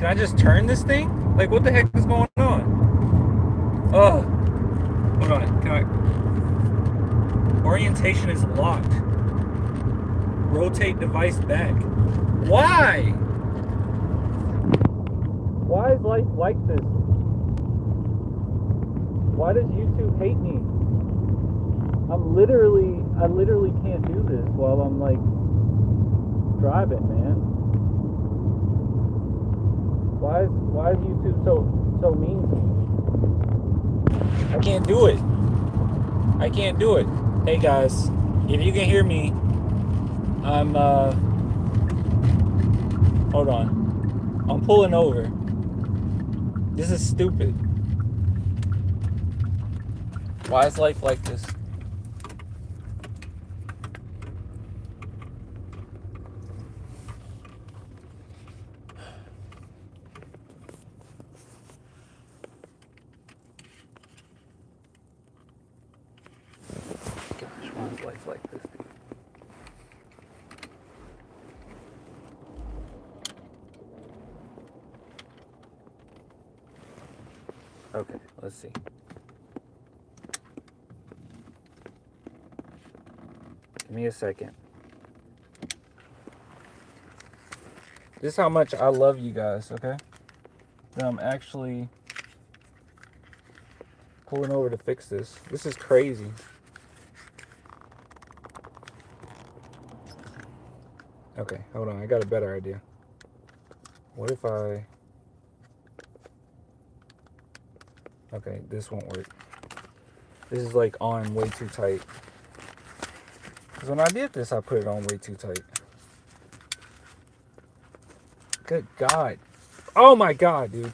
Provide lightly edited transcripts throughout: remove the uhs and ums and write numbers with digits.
Can I just turn this thing? Like, what the heck is going on? Oh, hold on. Can I? Orientation is locked. Rotate device back. Why? Why is life like this? Why does YouTube hate me? I literally can't do this while I'm like driving, man. Why is YouTube so mean to me? I can't do it. I can't do it. Hey guys, if you can hear me, I'm hold on. I'm pulling over. This is stupid. Why is life like this? Gosh, why is life like this, dude? Okay, let's see. Give me a second. This is how much I love you guys, okay? That I'm actually pulling over to fix this. This is crazy. Okay, hold on. I got a better idea. What if I... Okay, this won't work. This is like on way too tight. Because when I did this, I put it on way too tight. Good God. Oh my God, dude.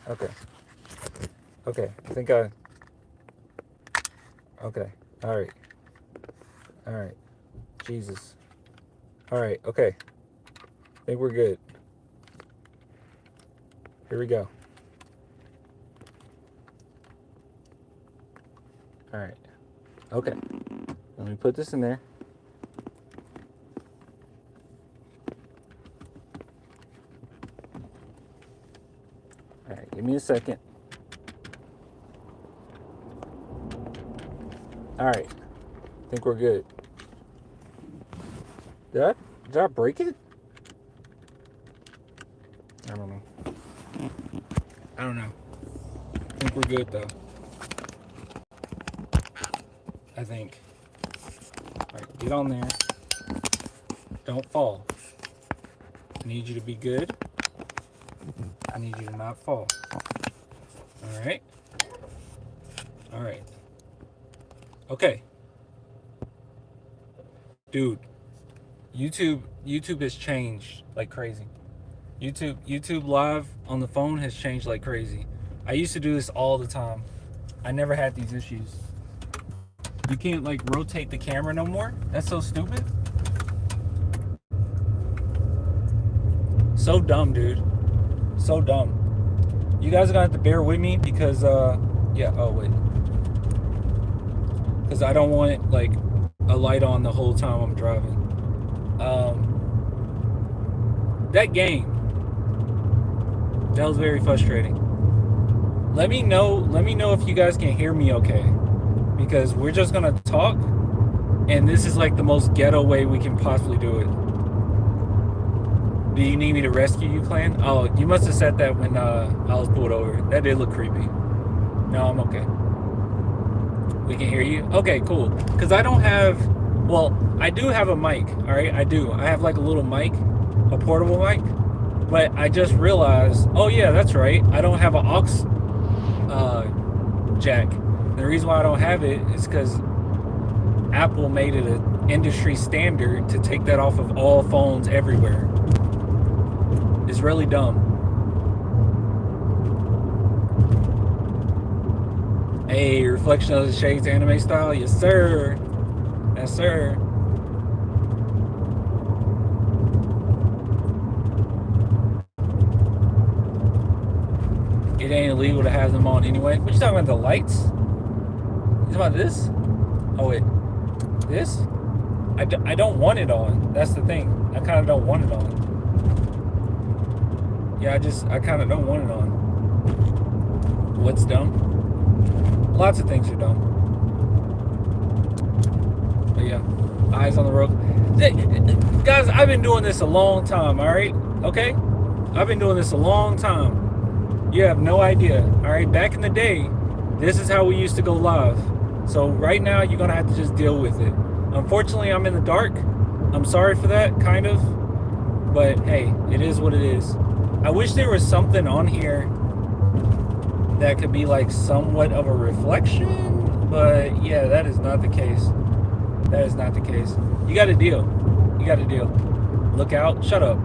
Okay. Okay, I think I... Okay, alright. Alright. Jesus. Alright, okay. I think we're good. Here we go. Alright. Okay. Let me put this in there. Alright, give me a second. Alright. I think we're good. Did I break it? I don't know. I don't know. I think we're good though. I think. Alright, get on there. Don't fall. I need you to be good. I need you to not fall. Alright? Alright. Okay. Dude, YouTube has changed like crazy. YouTube Live on the phone has changed like crazy. I used to do this all the time. I never had these issues. You can't like rotate the camera no more. That's so stupid. So dumb, dude. So dumb. You guys are gonna have to bear with me because yeah, oh wait. Because I don't want like a light on the whole time I'm driving. That game, that was very frustrating. Let me know if you guys can hear me okay. Because we're just gonna talk, and this is like the most ghetto way we can possibly do it. Do you need me to rescue you, clan? Oh, you must have said that when I was pulled over. That did look creepy. No, I'm okay. We can hear you? Okay, cool. Because I don't have... Well, I do have a mic, alright? I do. I have like a little mic, a portable mic. But I just realized... Oh, yeah, that's right. I don't have an aux jack. The reason why I don't have it is because Apple made it an industry standard to take that off of all phones everywhere. It's really dumb. Hey, reflection of the shades anime style? Yes, sir. Yes, sir. It ain't illegal to have them on anyway. What you talking about, the lights? You talking about this? Oh, wait. This? I don't want it on. That's the thing. I kind of don't want it on. Yeah, I kind of don't want it on. What's dumb? Lots of things are dumb. But yeah, eyes on the road. Guys, I've been doing this a long time, all right? Okay? I've been doing this a long time. You have no idea, all right? Back in the day, this is how we used to go live. So right now, you're going to have to just deal with it. Unfortunately, I'm in the dark. I'm sorry for that, kind of. But hey, it is what it is. I wish there was something on here that could be like somewhat of a reflection. But yeah, that is not the case. That is not the case. You got to deal. You got to deal. Look out. Shut up.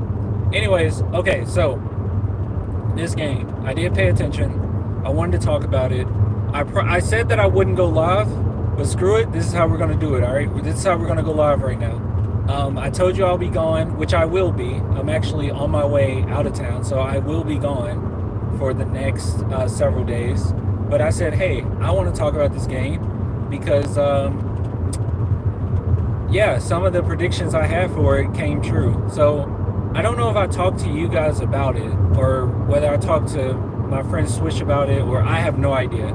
Anyways, okay, so this game, I did pay attention. I wanted to talk about it. I said that I wouldn't go live, but screw it. This is how we're going to do it, all right? This is how we're going to go live right now. I told you I'll be gone, which I will be. I'm actually on my way out of town, so I will be gone for the next several days. But I said, hey, I want to talk about this game because, yeah, some of the predictions I had for it came true. So I don't know if I talked to you guys about it or whether I talked to my friend Swish about it, or I have no idea.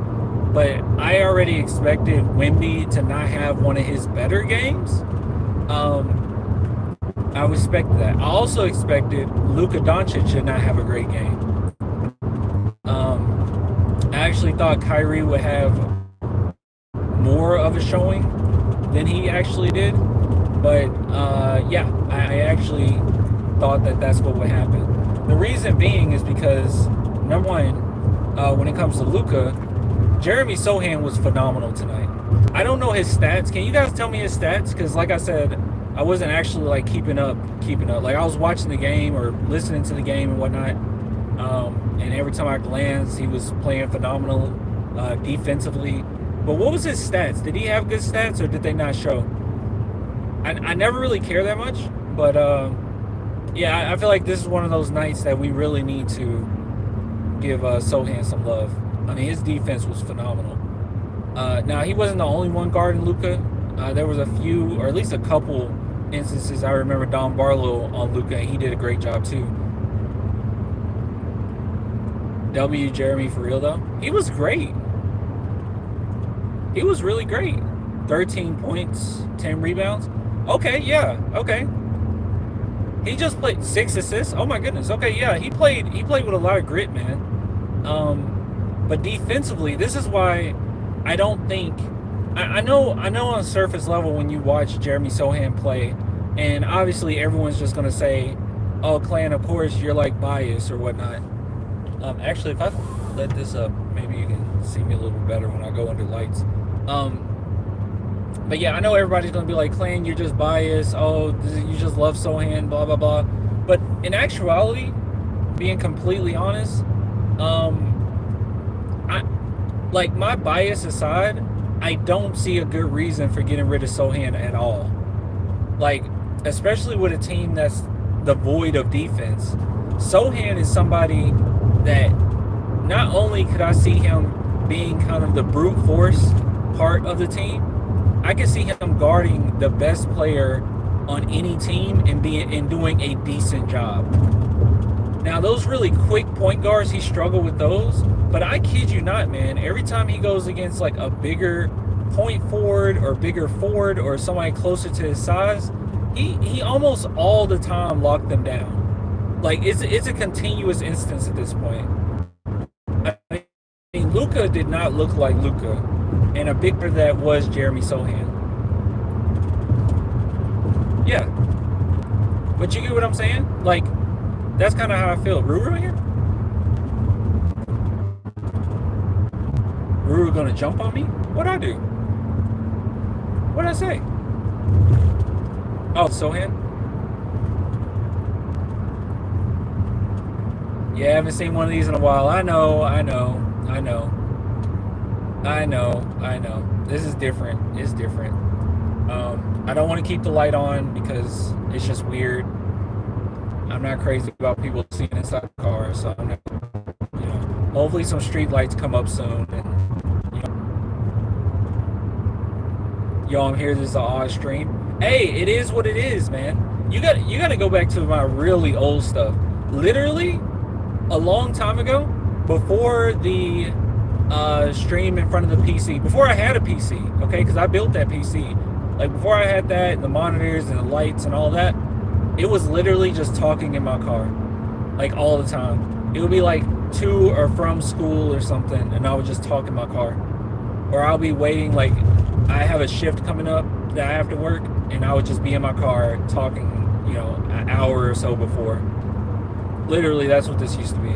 But I already expected Wemby to not have one of his better games. I expected that. I also expected Luka Doncic to not have a great game. I actually thought Kyrie would have more of a showing than he actually did. But yeah, I actually thought that that's what would happen. The reason being is because, number one, when it comes to Luka, Jeremy Sochan was phenomenal tonight. I don't know his stats. Can you guys tell me his stats? Because like I said, I wasn't actually like keeping up. Like I was watching the game or listening to the game and whatnot. And every time I glanced, he was playing phenomenal defensively. But what was his stats? Did he have good stats or did they not show? I never really care that much. But yeah, I feel like this is one of those nights that we really need to give Sochan some love. I mean, his defense was phenomenal. Now, he wasn't the only one guarding Luka. There was a few, or at least a couple instances. I remember Don Barlow on Luka, and he did a great job too. W. Jeremy for real though. He was great. He was really great. 13 points, 10 rebounds. Okay, yeah, okay. He just played 6 assists. Oh my goodness. Okay, yeah, he played with a lot of grit, man. But defensively, this is why I don't think I know on surface level when you watch Jeremy Sochan play, and obviously everyone's just gonna say, "Oh, Clan, of course you're like biased or whatnot." Actually, if I let this up, maybe you can see me a little bit better when I go under lights. But yeah, I know everybody's gonna be like, "Clan, you're just biased. Oh, you just love Sochan, blah blah blah." But in actuality, being completely honest, like my bias aside, I don't see a good reason for getting rid of Sochan at all. Like, especially with a team that's devoid of defense. Sochan is somebody that not only could I see him being kind of the brute force part of the team, I can see him guarding the best player on any team and doing a decent job. Now, those really quick point guards, he struggled with those. But I kid you not, man. Every time he goes against like a bigger point forward or bigger forward or somebody closer to his size, he almost all the time locked them down. Like it's a continuous instance at this point. I mean, Luka did not look like Luka, and a big part of that was Jeremy Sochan. Yeah, but you get what I'm saying? Like, that's kind of how I feel. Ruru here? Ruru gonna jump on me? What'd I do? What'd I say? Oh, Sochan? Yeah, I haven't seen one of these in a while. I know. This is different. It's different. I don't want to keep the light on because it's just weird. I'm not crazy about people seeing inside the car, so I'm not, hopefully some street lights come up soon, and Yo, I'm here. This is an odd stream. Hey, it is what it is, man. You got to go back to my really old stuff. Literally, a long time ago, before the stream in front of the PC, before I had a PC, okay, because I built that PC. Like, before I had that, and the monitors and the lights and all that, it was literally just talking in my car, like, all the time. It would be like to or from school or something, and I would just talk in my car. Or I'll be waiting, like, I have a shift coming up that I have to work, and I would just be in my car talking, you know, an hour or so before. Literally, that's what this used to be.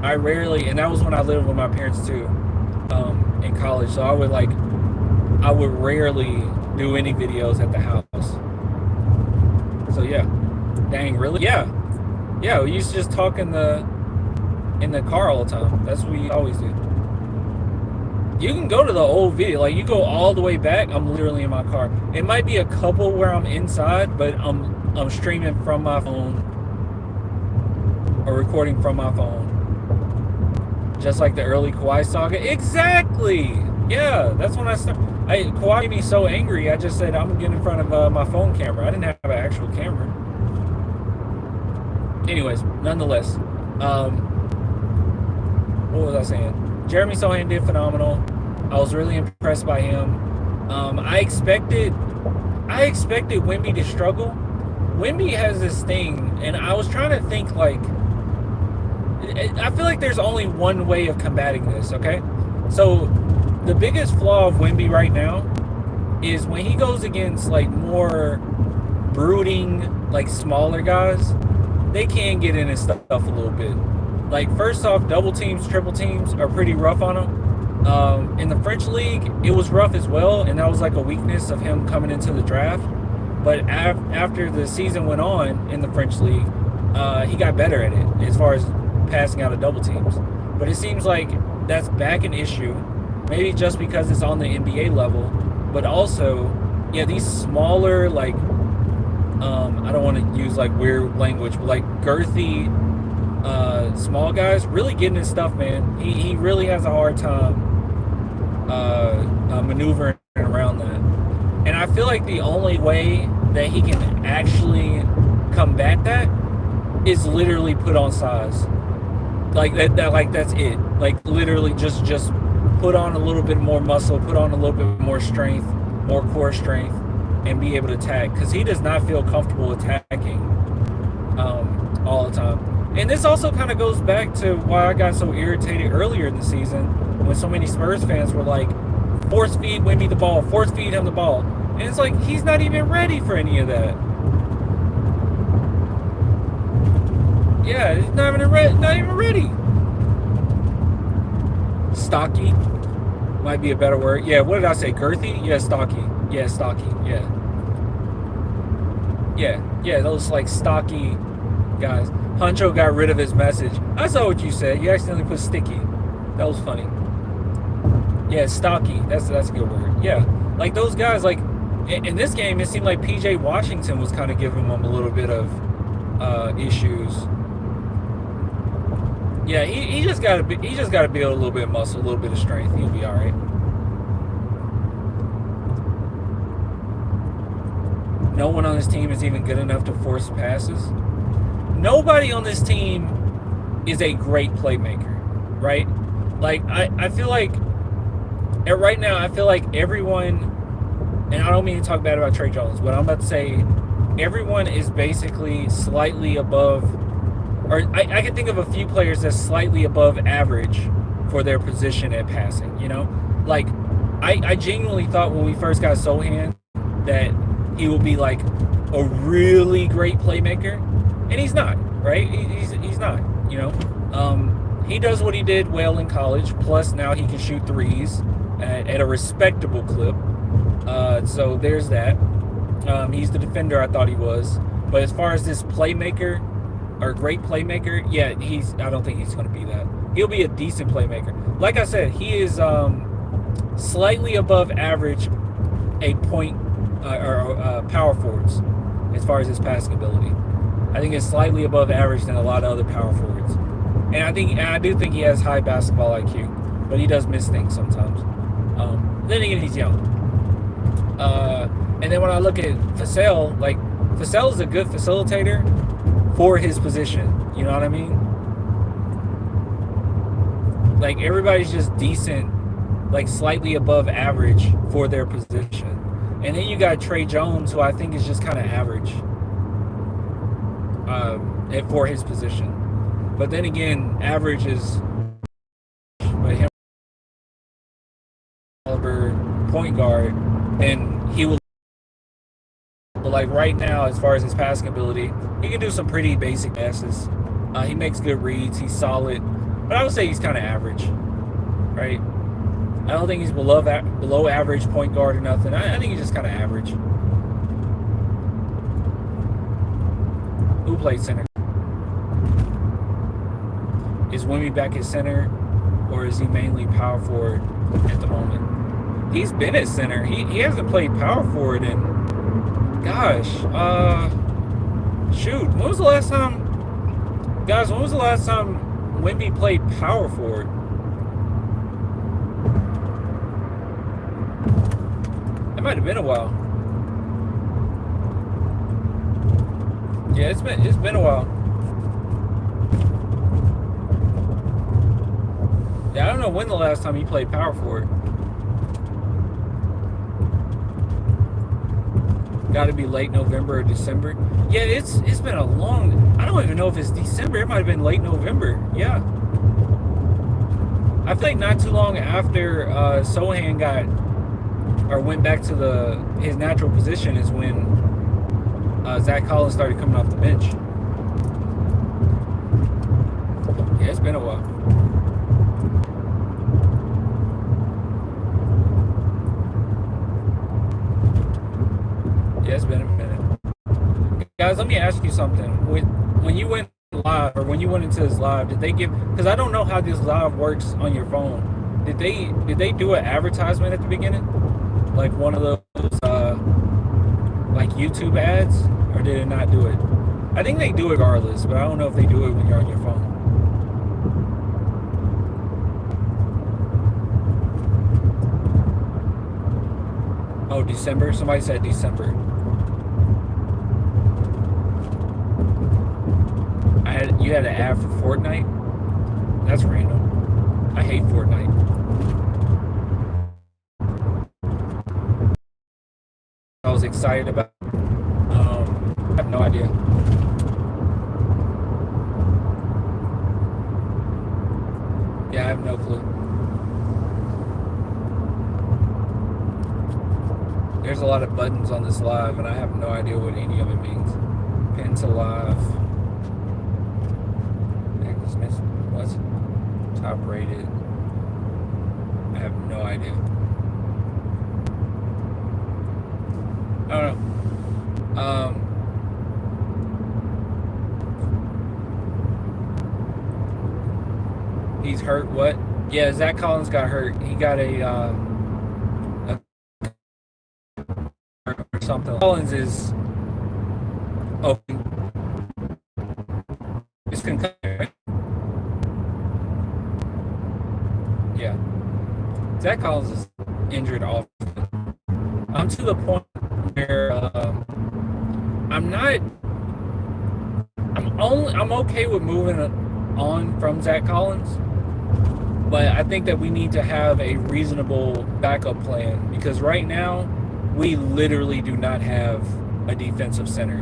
I rarely, and that was when I lived with my parents too, in college. So I would rarely do any videos at the house. So yeah. Dang, really? Yeah. Yeah, we used to just talk in the car all the time. That's what we always do. You can go to the old video, like you go all the way back, I'm literally in my car. It might be a couple where I'm inside, but I'm streaming from my phone or recording from my phone. Just like the early Kawhi saga. Exactly! Yeah, that's when I started. Kawhi made me so angry, I just said, I'm getting in front of my phone camera. I didn't have an actual camera. Anyways, nonetheless, what was I saying? Jeremy Sochan did phenomenal. I was really impressed by him. I expected Wemby to struggle. Wemby has this thing, and I was trying to think, like, I feel like there's only one way of combating this, okay? So, the biggest flaw of Wemby right now is when he goes against, like, more brooding, like, smaller guys, they can get in his stuff a little bit. Like, first off, double teams, triple teams are pretty rough on him. In the French league, it was rough as well, and that was, like, a weakness of him coming into the draft. But after the season went on in the French league, he got better at it as far as passing out of double teams. But it seems like that's back an issue, maybe just because it's on the NBA level, but also, yeah, these smaller, like, I don't want to use like weird language, but like girthy small guys really getting his stuff, man. He really has a hard time maneuvering around that. And I feel like the only way that he can actually combat that is literally put on size. Like that like that's it. Like literally just put on a little bit more muscle, put on a little bit more strength, more core strength, and be able to attack. Because he does not feel comfortable attacking all the time. And this also kind of goes back to why I got so irritated earlier in the season when so many Spurs fans were like, force feed Wemby the ball, force feed him the ball. And it's like, he's not even ready for any of that. Yeah, he's not even ready. Stocky might be a better word. Yeah, what did I say? Girthy? Yeah, stocky. Yeah, stocky. Yeah, those like stocky guys. Huncho got rid of his message. I saw what you said. You accidentally put sticky. That was funny. Yeah, stocky. That's a good word. Yeah, like those guys. Like in this game, it seemed like PJ Washington was kind of giving them a little bit of issues. Yeah, he just got to build a little bit of muscle, a little bit of strength. He'll be all right. No one on this team is even good enough to force passes. Nobody on this team is a great playmaker, right? Like, I feel like, right now, I feel like everyone, and I don't mean to talk bad about Trey Jones, but I'm about to say everyone is basically slightly above, or I can think of a few players that's slightly above average for their position at passing, you know? Like, I genuinely thought when we first got Sochan that he would be like a really great playmaker, and he's not, right? He's not, you know? He does what he did well in college, plus now he can shoot threes at a respectable clip. So there's that. He's the defender I thought he was. But as far as this playmaker, or great playmaker, yeah, I don't think he's going to be that. He'll be a decent playmaker. Like I said, he is slightly above average a point or power forwards as far as his passing ability. I think it's slightly above average than a lot of other power forwards. And I do think he has high basketball IQ, but he does miss things sometimes. Then again, he's young. And then when I look at Vassell, like Vassell is a good facilitator for his position. You know what I mean? Like everybody's just decent, like slightly above average for their position. And then you got Trey Jones, who I think is just kind of average for his position. But then again, average is but him point guard, and he will. But like right now, as far as his passing ability, he can do some pretty basic passes. He makes good reads. He's solid, but I would say he's kind of average, right? I don't think he's below average point guard or nothing. I think he's just kind of average. Who plays center? Is Wemby back at center, or is he mainly power forward at the moment? He's been at center. He hasn't played power forward in, gosh, shoot. When was the last time, guys? When was the last time Wemby played power forward? It might have been a while. Yeah, it's been a while. Yeah, I don't know when the last time he played power forward. Got to be late November or December. Yeah, it's been a long. I don't even know if it's December. It might have been late November. Yeah. I think not too long after Sochan went back to his natural position is when Zach Collins started coming off the bench. Yeah, it's been a while. Yeah, it's been a minute. Guys, let me ask you something. When you went live, or when you went into this live, did they give? Because I don't know how this live works on your phone. Did they do an advertisement at the beginning, like one of those like YouTube ads, or did it not do it? I think they do it regardless, but I don't know if they do it when you're on your phone. Oh, December? Somebody said December. You had an ad for Fortnite? That's random. I hate Fortnite. I was excited about. I have no idea. Yeah, I have no clue. There's a lot of buttons on this live, and I have no idea what any of it means. Pin to live. What's top rated? I have no idea. I don't know. He's hurt. What? Yeah, Zach Collins got hurt. He got a or something. Collins is open. It's concussion. Right? Yeah. Zach Collins is injured often. I'm to the point where I'm okay with moving on from Zach Collins, but I think that we need to have a reasonable backup plan, because right now we literally do not have a defensive center.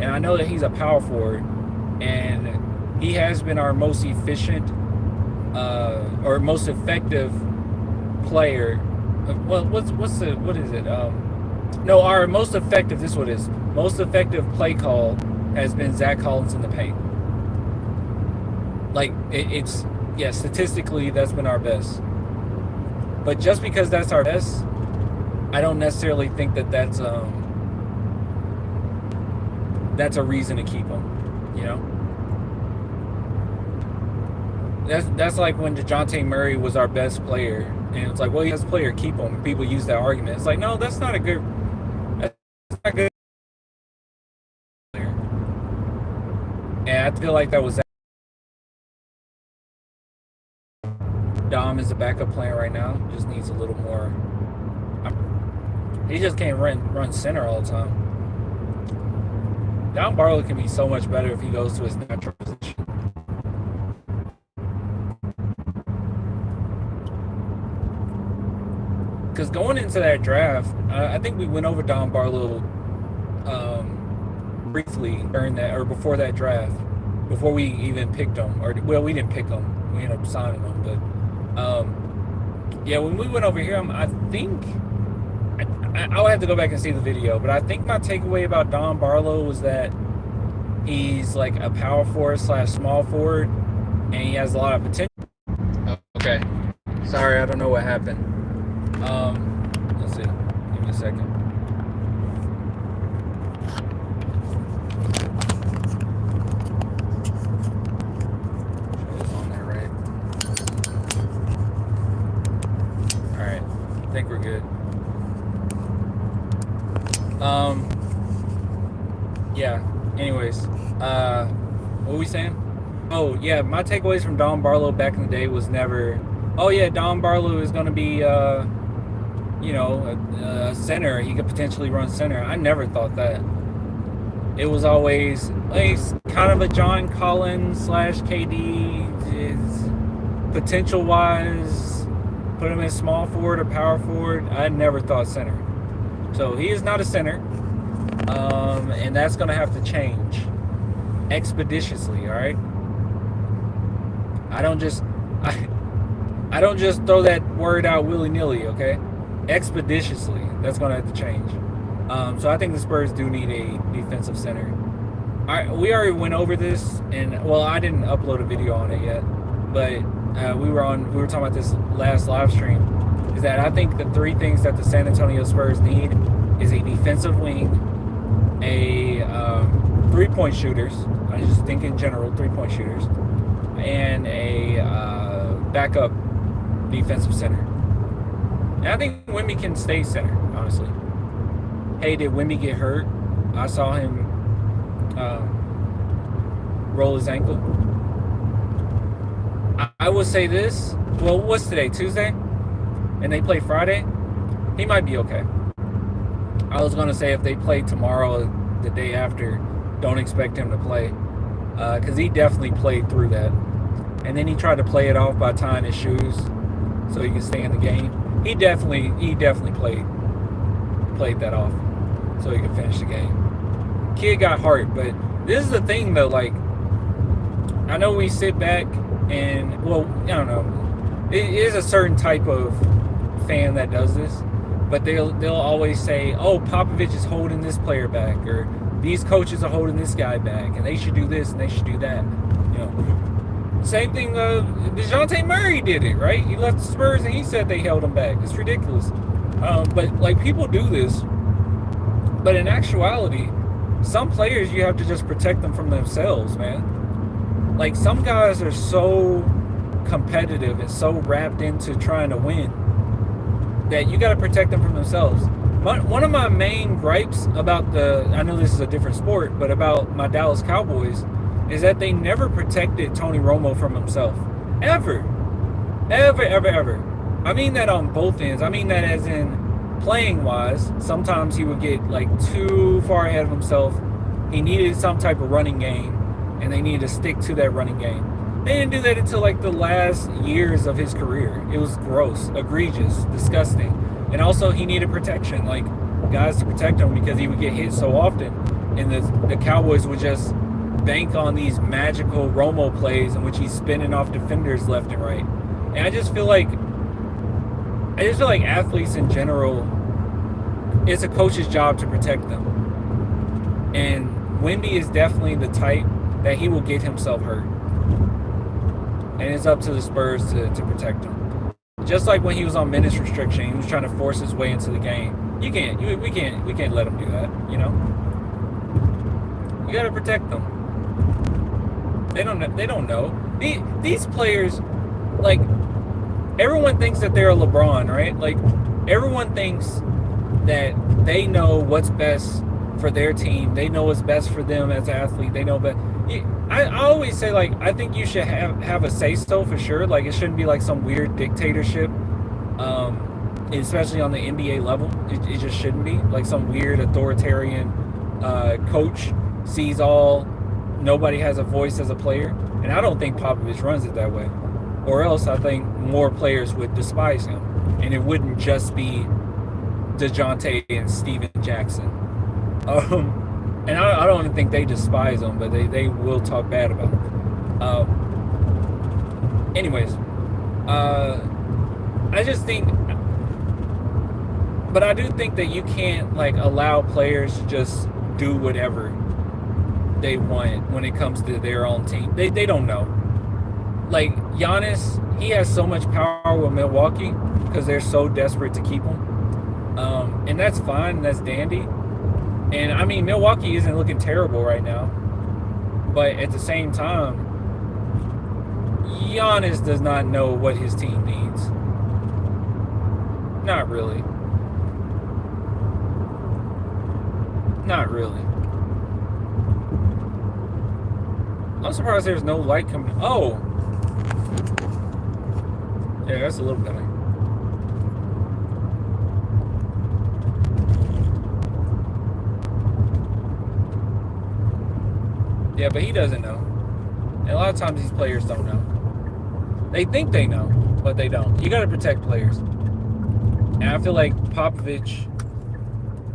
And I know that he's a power forward, and he has been our most efficient or most effective player. Well, what is it? No, our most effective. This is what it is. Most effective play call has been Zach Collins in the paint. Like it's statistically that's been our best. But just because that's our best, I don't necessarily think that that's a reason to keep him. You know. That's like when Dejounte Murray was our best player, and it's like, well, he's the best player, keep him. People use that argument. It's like, no, that's not a good. That's not good. And I feel like that was. Dom is a backup plan right now. Just needs a little more. He just can't run center all the time. Don Barlow can be so much better if he goes to his natural position. Because going into that draft, I think we went over Don Barlow briefly during that or before that draft, before we even picked him. Or well, we didn't pick him. We ended up signing him. But yeah, when we went over here, I think I'll have to go back and see the video. But I think my takeaway about Don Barlow was that he's like a power forward / small forward, and he has a lot of potential. Okay, sorry, I don't know what happened. Let's see. Give me a second. It's on there, right? All right, I think we're good. Yeah. Anyways, what were we saying? Oh yeah, my takeaways from Don Barlow back in the day was never, oh yeah, Don Barlow is going to be, a center. He could potentially run center. I never thought that. It was always like kind of a John Collins / KD. Potential wise, put him in small forward or power forward. I never thought center. So he is not a center. And that's going to have to change expeditiously, all right? I don't just throw that word out willy-nilly, okay? Expeditiously. That's going to have to change. So I think the Spurs do need a defensive center. We already went over this, and well, I didn't upload a video on it yet, but we were talking about this last live stream. Is that I think the three things that the San Antonio Spurs need is a defensive wing, a three-point shooters. I just think in general, three-point shooters, and a backup defensive center. And I think Wemby can stay center, honestly. Hey, did Wemby get hurt? I saw him roll his ankle. I will say this. Well, what's today? Tuesday? And they play Friday? He might be okay. I was going to say if they play tomorrow, the day after, don't expect him to play. Because he definitely played through that. And then he tried to play it off by tying his shoes so he could stay in the game. He definitely played that off so he could finish the game. Kid got heart, but this is the thing though, like, I know we sit back and, well, I don't know. It is a certain type of fan that does this, but they'll always say, oh, Popovich is holding this player back, or these coaches are holding this guy back, and they should do this and they should do that. You know, same thing. Dejounte Murray did it, right? He left the Spurs and he said they held him back. It's ridiculous. But like, people do this, but in actuality, some players you have to just protect them from themselves, man. Like, some guys are so competitive and so wrapped into trying to win that you got to protect them from themselves. One of my main gripes about I know this is a different sport, but about my Dallas Cowboys is that they never protected Tony Romo from himself. Ever. Ever, ever, ever. I mean that on both ends. I mean that as in playing wise. Sometimes he would get like too far ahead of himself. He needed some type of running game, and they needed to stick to that running game. They didn't do that until like the last years of his career. It was gross, egregious, disgusting. And also he needed protection, like guys to protect him, because he would get hit so often. And the Cowboys would just bank on these magical Romo plays in which he's spinning off defenders left and right. And I just feel like athletes in general, it's a coach's job to protect them. And Wemby is definitely the type that he will get himself hurt. And it's up to the Spurs to protect him. Just like when he was on minutes restriction, he was trying to force his way into the game. We can't let him do that, you know? You gotta protect them. They don't know. These players, like, everyone thinks that they're a LeBron, right? Like, everyone thinks that they know what's best for their team. They know what's best for them as an athlete. They know, but I always say, like, I think you should have a say-so for sure. Like, it shouldn't be like some weird dictatorship. especially on the NBA level. It just shouldn't be. Like some weird authoritarian coach sees all, nobody has a voice as a player. And I don't think Popovich runs it that way. Or else I think more players would despise him. And it wouldn't just be Dejounte and Steven Jackson. And I don't even think they despise him, but they will talk bad about him. Anyways, I just think, but I do think that you can't like allow players to just do whatever they want when it comes to their own team. They don't know. Like Giannis, he has so much power with Milwaukee because they're so desperate to keep him. And that's fine, that's dandy. And I mean, Milwaukee isn't looking terrible right now. But at the same time, Giannis does not know what his team needs. Not really. Not really. I'm surprised there's no light coming. Oh! Yeah, that's a little better. Yeah, but he doesn't know. And a lot of times these players don't know. They think they know, but they don't. You got to protect players. And I feel like Popovich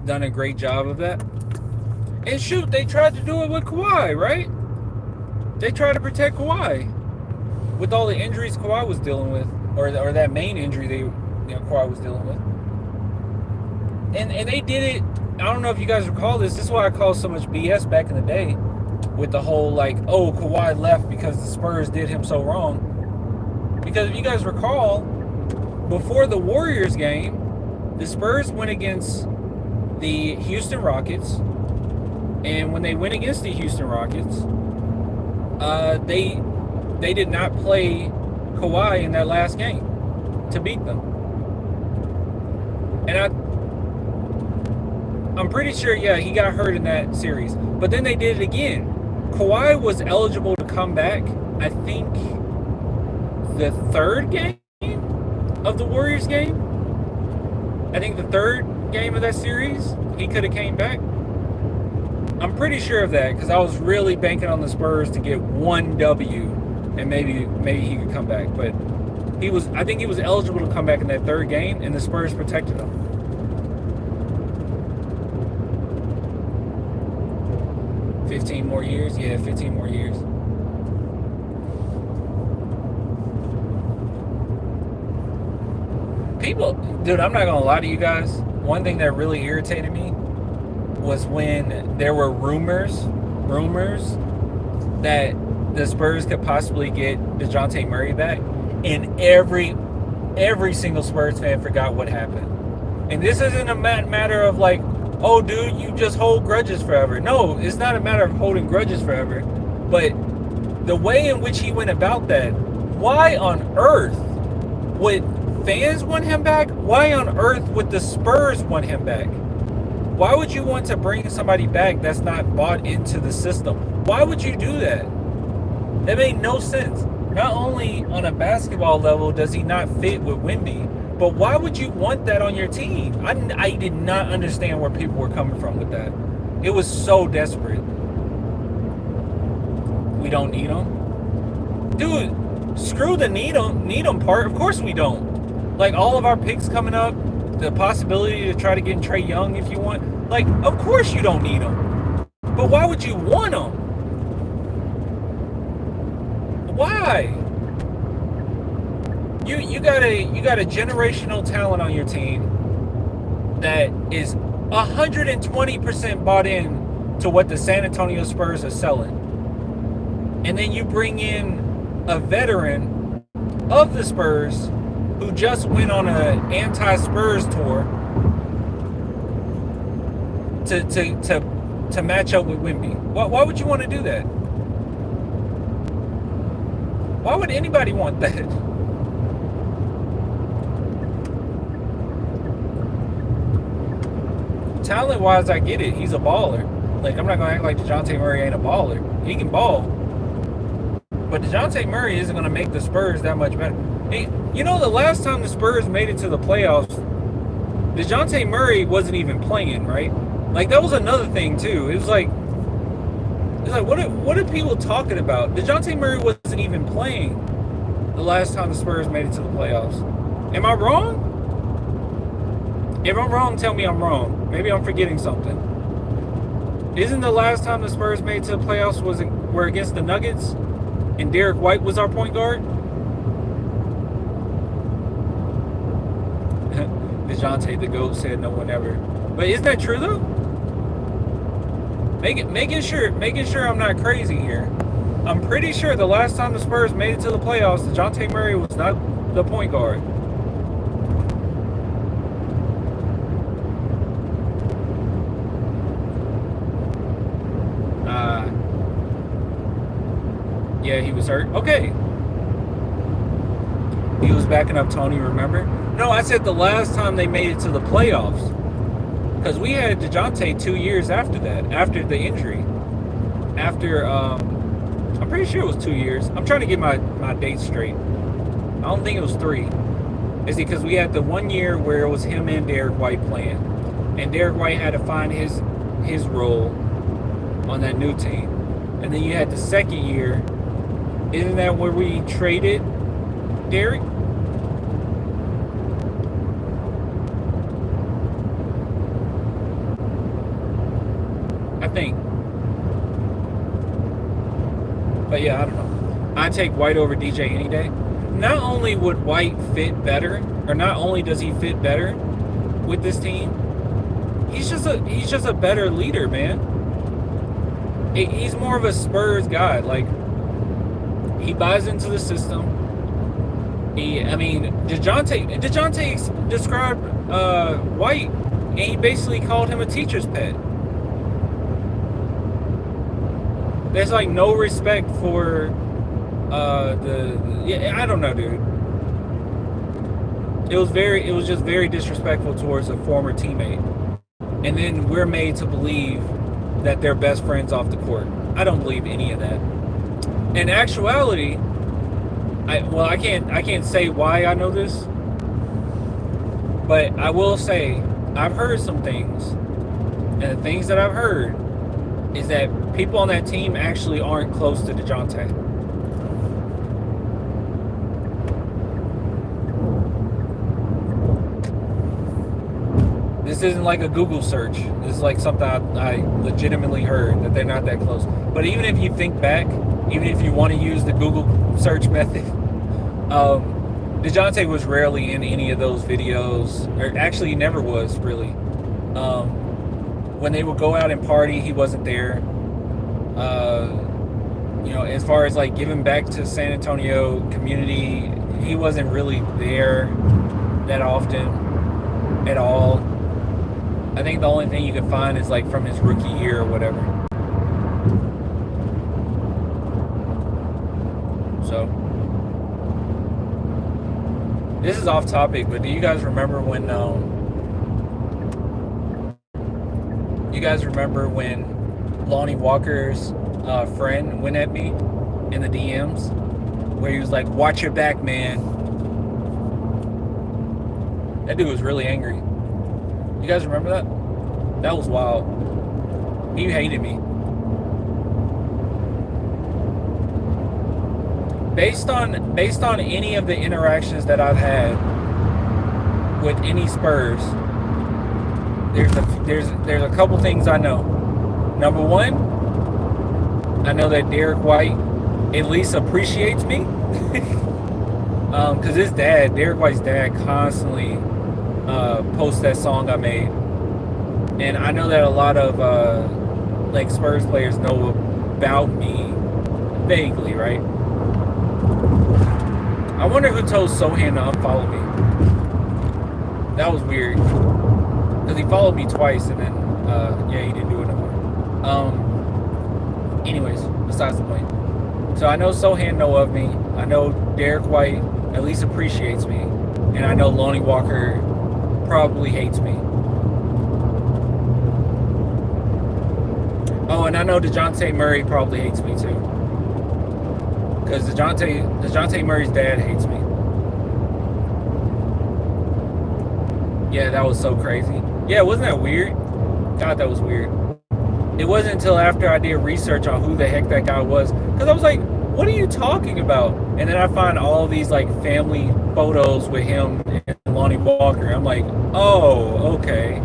done a great job of that. And shoot, they tried to do it with Kawhi, right? They tried to protect Kawhi with all the injuries Kawhi was dealing with, or that main injury Kawhi was dealing with. And they did it. I don't know if you guys recall this. This is why I called so much BS back in the day with the whole like, oh, Kawhi left because the Spurs did him so wrong. Because if you guys recall, before the Warriors game, the Spurs went against the Houston Rockets. And when they went against the Houston Rockets, they did not play Kawhi in that last game to beat them. And I'm pretty sure, yeah, he got hurt in that series. But then they did it again. Kawhi was eligible to come back, I think, the third game of the Warriors game. I think the third game of that series, he could have came back. I'm pretty sure of that because I was really banking on the Spurs to get one W and maybe he could come back. But I think he was eligible to come back in that third game, and the Spurs protected him. $15 more years? Yeah, 15 more years. People, dude, I'm not going to lie to you guys. One thing that really irritated me was when there were rumors that the Spurs could possibly get Dejounte Murray back, and every single Spurs fan forgot what happened. And this isn't a matter of like, oh, dude, you just hold grudges forever. No, it's not a matter of holding grudges forever. But the way in which he went about that, why on earth would fans want him back? Why on earth would the Spurs want him back? Why would you want to bring somebody back that's not bought into the system? Why would you do that? That made no sense. Not only on a basketball level does he not fit with Wemby, but why would you want that on your team? I did not understand where people were coming from with that. It was so desperate. We don't need him? Dude, screw the need him part. Of course we don't. Like, all of our picks coming up, the possibility to try to get Trae Young if you want. Like, of course you don't need him. But why would you want him? Why? You got a generational talent on your team that is 120% bought in to what the San Antonio Spurs are selling. And then you bring in a veteran of the Spurs who just went on an anti-Spurs tour to match up with Wemby. Why would you want to do that? Why would anybody want that? Talent-wise, I get it. He's a baller. Like, I'm not going to act like Dejounte Murray ain't a baller. He can ball. But Dejounte Murray isn't going to make the Spurs that much better. Hey, you know, the last time the Spurs made it to the playoffs Dejounte Murray wasn't even playing, right? Like, that was another thing, too. It was like, what are people talking about? Dejounte Murray wasn't even playing the last time the Spurs made it to the playoffs. Am I wrong? If I'm wrong, tell me I'm wrong. Maybe I'm forgetting something. Isn't the last time the Spurs made it to the playoffs were against the Nuggets and Derek White was our point guard? Dejounte the GOAT said no one ever. But isn't that true though? Making sure I'm not crazy here. I'm pretty sure the last time the Spurs made it to the playoffs, Dejounte Murray was not the point guard. Yeah, he was hurt. Okay. He was backing up Tony, remember? No, I said the last time they made it to the playoffs. Because we had Dejounte 2 years after that, after the injury. After, I'm pretty sure it was 2 years. I'm trying to get my dates straight. I don't think it was 3. It's because we had the 1 year where it was him and Derek White playing. And Derek White had to find his role on that new team. And then you had the second year. Isn't that where we traded Derek? I think. But yeah, I don't know. I take White over DJ any day. Not only would White fit better, or not only does he fit better with this team, he's just a better leader, man. He's more of a Spurs guy. Like, he buys into the system. Dejounte described White, and he basically called him a teacher's pet. There's like no respect for I don't know, dude. It was just very disrespectful towards a former teammate. And then we're made to believe that they're best friends off the court. I don't believe any of that. In actuality, I can't say why I know this, but I will say I've heard some things, and the things that I've heard is that people on that team actually aren't close to Dejounte. This isn't like a Google search. This is like something I legitimately heard, that they're not that close. But even if you think back, even if you want to use the Google search method, Dejounte was rarely in any of those videos, or actually he never was really. When they would go out and party, he wasn't there. As far as like giving back to San Antonio community, he wasn't really there that often at all. I think the only thing you can find is like from his rookie year or whatever. So this is off topic, but do you guys remember when Lonnie Walker's friend went at me in the DMs, where he was like, "Watch your back, man"? That dude was really angry. You guys remember that? That was wild. He hated me. Based on any of the interactions that I've had with any Spurs, there's a couple things I know. Number one, I know that Derek White at least appreciates me, because his dad, Derek White's dad, constantly posts that song I made, and I know that a lot of like Spurs players know about me vaguely, right? I wonder who told Sochan to unfollow me. That was weird, because he followed me twice, and then he didn't do it no more. Anyways, besides the point. So I know Sochan know of me. I know Derek White at least appreciates me, and I know Lonnie Walker probably hates me. Oh, and I know Dejounte Murray probably hates me too, because Dejounte Murray's dad hates me. Yeah, that was so crazy. Yeah, wasn't that weird? God, that was weird. It wasn't until after I did research on who the heck that guy was, because I was like, what are you talking about? And then I find all these like family photos with him and Lonnie Walker. I'm like, oh, okay.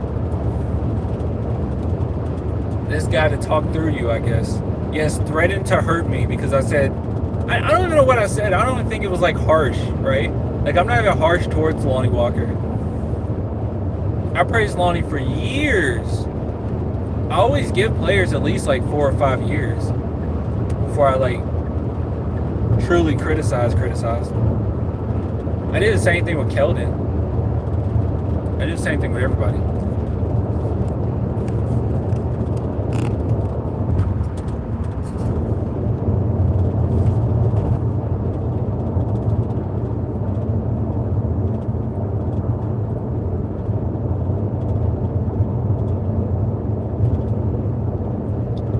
This guy to talk through you, I guess. Yes, threatened to hurt me because I said, I don't even know what I said. I don't even think it was like harsh, right? Like, I'm not even harsh towards Lonnie Walker. I praised Lonnie for years. I always give players at least like 4 or 5 years before I like truly criticize. I did the same thing with Keldon. I did the same thing with everybody.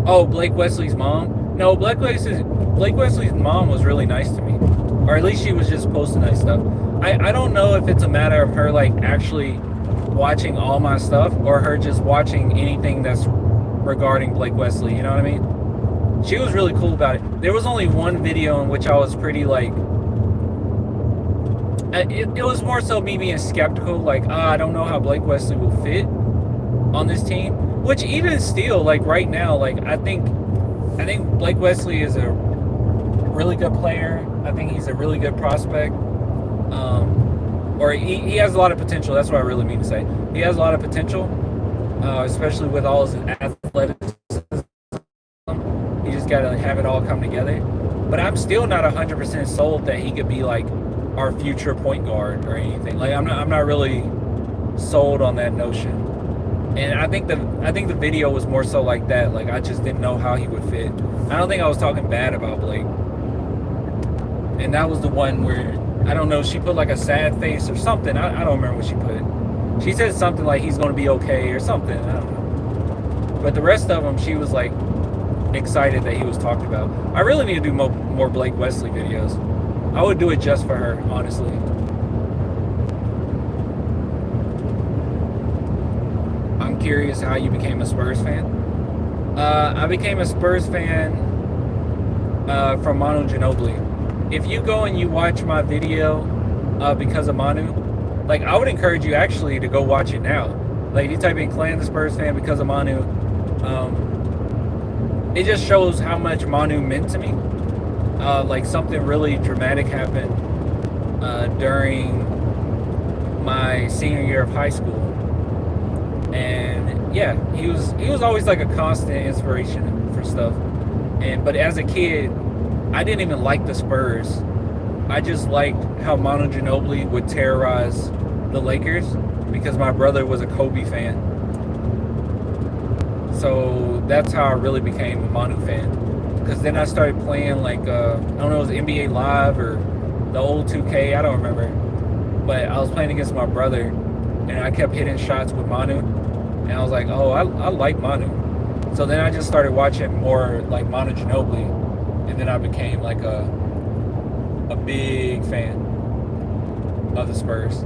Oh, Blake Wesley's mom? No, Blake Wesley's mom was really nice to me. Or at least she was just posting nice stuff. I don't know if it's a matter of her like actually watching all my stuff or her just watching anything that's regarding Blake Wesley, you know what I mean? She was really cool about it. There was only one video in which I was pretty like, it was more so me being skeptical, like, I don't know how Blake Wesley will fit on this team. Which even still, like right now, like I think Blake Wesley is a really good player. I think he's a really good prospect. Or he has a lot of potential. That's what I really mean to say. He has a lot of potential, especially with all his athleticism. You just got to have it all come together. But I'm still not 100% sold that he could be like our future point guard or anything. Like I'm not really sold on that notion. And I think the video was more so like that. Like I just didn't know how he would fit. I don't think I was talking bad about Blake. And that was the one where I don't know. She put like a sad face or something. I don't remember what she put. She said something like he's going to be okay or something. I don't know. But the rest of them, she was like excited that he was talked about. I really need to do more Blake Wesley videos. I would do it just for her, honestly. I'm curious how you became a Spurs fan. I became a Spurs fan from Manu Ginobili. If you go and you watch my video because of Manu, like I would encourage you actually to go watch it now. Like if you type in Clan the Spurs fan because of Manu, it just shows how much Manu meant to me. Like something really dramatic happened during my senior year of high school. And yeah, he was always like a constant inspiration for stuff. But as a kid, I didn't even like the Spurs. I just liked how Manu Ginobili would terrorize the Lakers because my brother was a Kobe fan. So that's how I really became a Manu fan. Because then I started playing like, I don't know, it was NBA Live or the old 2K, I don't remember. But I was playing against my brother and I kept hitting shots with Manu. And I was like, oh, I like Manu. So then I just started watching more like Manu Ginobili. And then I became like a big fan of the Spurs.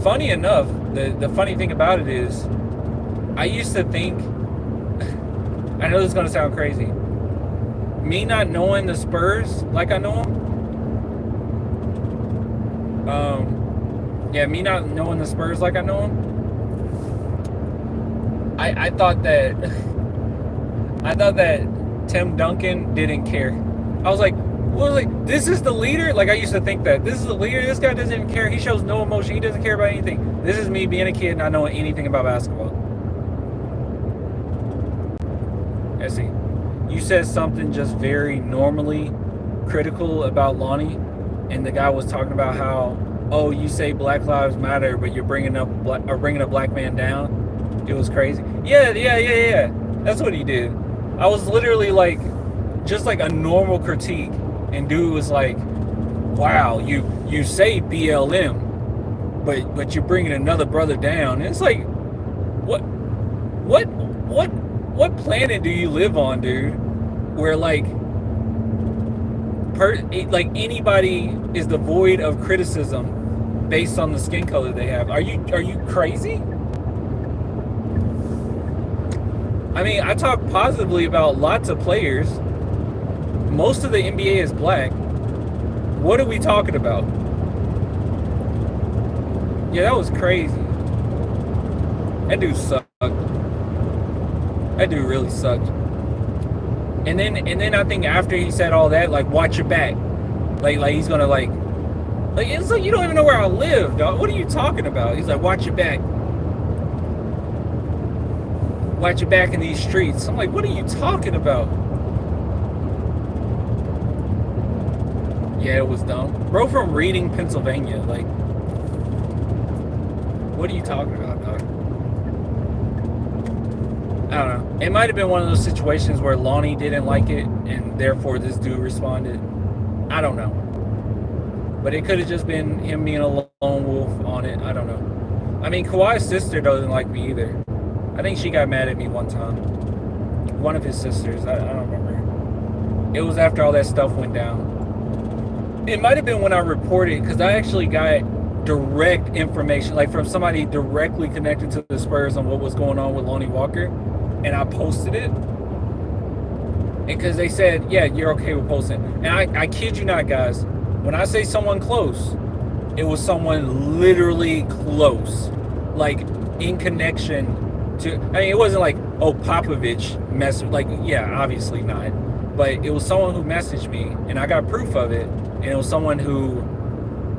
Funny enough, the funny thing about it is, I used to think, I know this is going to sound crazy, me not knowing the Spurs like I know them, me not knowing the Spurs like I know them, I thought that Tim Duncan didn't care. I was like, this is the leader? Like, I used to think that. This is the leader? This guy doesn't even care. He shows no emotion. He doesn't care about anything. This is me being a kid not knowing anything about basketball. Let's see. You said something just very normally critical about Lonnie, and the guy was talking about how, oh, you say Black Lives Matter, but you're bringing a black man down. It was crazy. Yeah. That's what he did. I was literally like, just like a normal critique, and dude was like, wow, you say BLM, but you're bringing another brother down. And it's like, what planet do you live on, dude, where like anybody is devoid of criticism based on the skin color they have. Are you crazy? I mean, I talk positively about lots of players. Most of the NBA is black. What are we talking about? Yeah, that was crazy. That dude sucked. That dude really sucked. And then I think after he said all that, like, watch your back. Like he's gonna like it's like, you don't even know where I live, dog. What are you talking about? He's like, watch your back. Watch your back in these streets. I'm like, what are you talking about? Yeah, it was dumb. Bro from Reading, Pennsylvania. Like, what are you talking about, dog? I don't know. It might have been one of those situations where Lonnie didn't like it, and therefore this dude responded. I don't know. But it could have just been him being a lone wolf on it. I don't know. I mean, Kawhi's sister doesn't like me either. I think she got mad at me one time. One of his sisters. I don't remember. It was after all that stuff went down. It might have been when I reported, because I actually got direct information, like from somebody directly connected to the Spurs on what was going on with Lonnie Walker, and I posted it. Because they said, yeah, you're okay with posting. And I kid you not, guys, when I say someone close, it was someone literally close, like in connection to, I mean, it wasn't like, oh, Popovich messaged, like, yeah, obviously not. But it was someone who messaged me, and I got proof of it, and it was someone who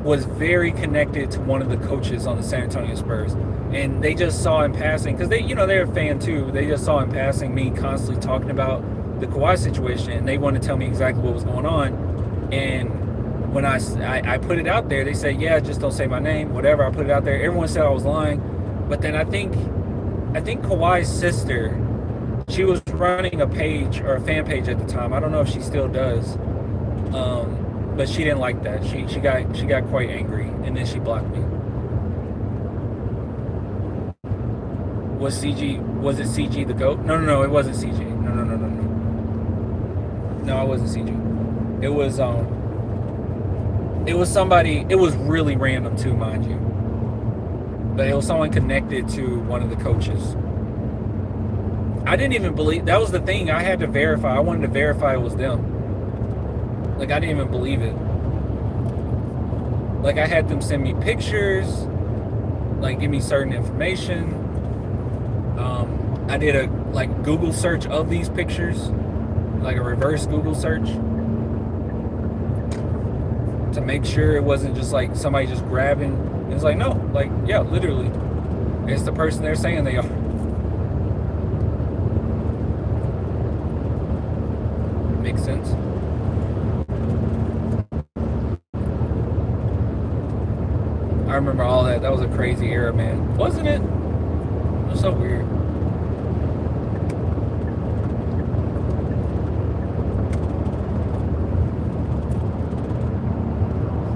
was very connected to one of the coaches on the San Antonio Spurs. And they just saw in passing, because they, you know, they're a fan too, they just saw in passing me constantly talking about the Kawhi situation, and they wanted to tell me exactly what was going on. And when I put it out there, they said, yeah, just don't say my name, whatever. I put it out there. Everyone said I was lying. But then I think Kawhi's sister, she was running a page, or a fan page at the time. I don't know if she still does. But she didn't like that. She got quite angry, and then she blocked me. Was it CG the GOAT? No, it wasn't CG. No, it wasn't CG. It was somebody, it was really random too, mind you. But it was someone connected to one of the coaches. I didn't even believe, that was the thing, I had to verify. I wanted to verify it was them. Like, I didn't even believe it. Like, I had them send me pictures, like, give me certain information. I did a, like, Google search of these pictures, like a reverse Google search, to make sure it wasn't just, like, somebody just grabbing. It's like, no, like, yeah, literally. It's the person they're saying they are. Makes sense. I remember all that. That was a crazy era, man. Wasn't it? It was so weird.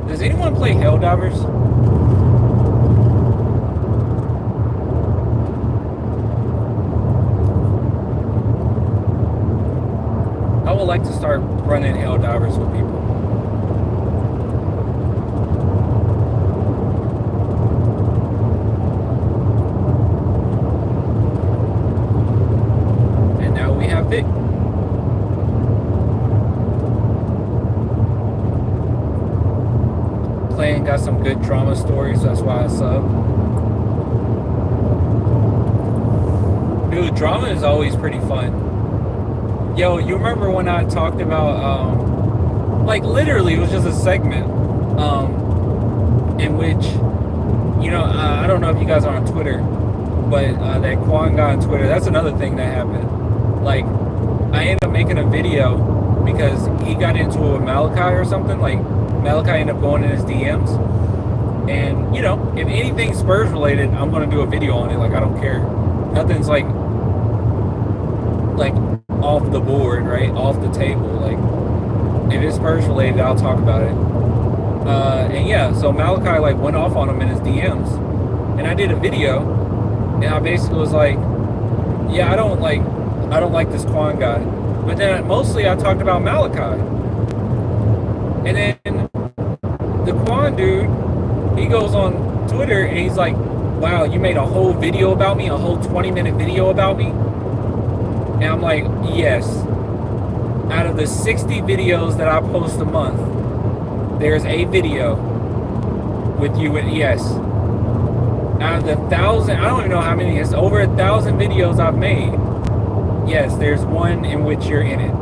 Does anyone play Helldivers? I would like to start running Helldivers with people. And now we have Vic. Playing got some good drama stories, that's why I sub. Dude, drama is always pretty fun. Yo, you remember when I talked about, like, literally, it was just a segment, in which, you know, I don't know if you guys are on Twitter, but that Quan guy on Twitter, that's another thing that happened. Like, I ended up making a video because he got into it with Malachi or something. Like, Malachi ended up going in his DMs. And, you know, if anything Spurs related, I'm going to do a video on it. Like, I don't care. Nothing's, like off the board, right? Off the table. Like, if it's Spurs related, I'll talk about it. And yeah, so Malachi, like, went off on him in his DMs. And I did a video, and I basically was like, yeah, I don't like this Quan guy. But then mostly I talked about Malachi. And then the Quan dude He goes on Twitter and he's like, wow, you made a whole video about me, a whole 20-minute video about me? And I'm like, yes. Out of the 60 videos that I post a month, there's a video with you, and yes. Out of the 1,000, I don't even know how many, it's over 1,000 videos I've made. Yes, there's one in which you're in it.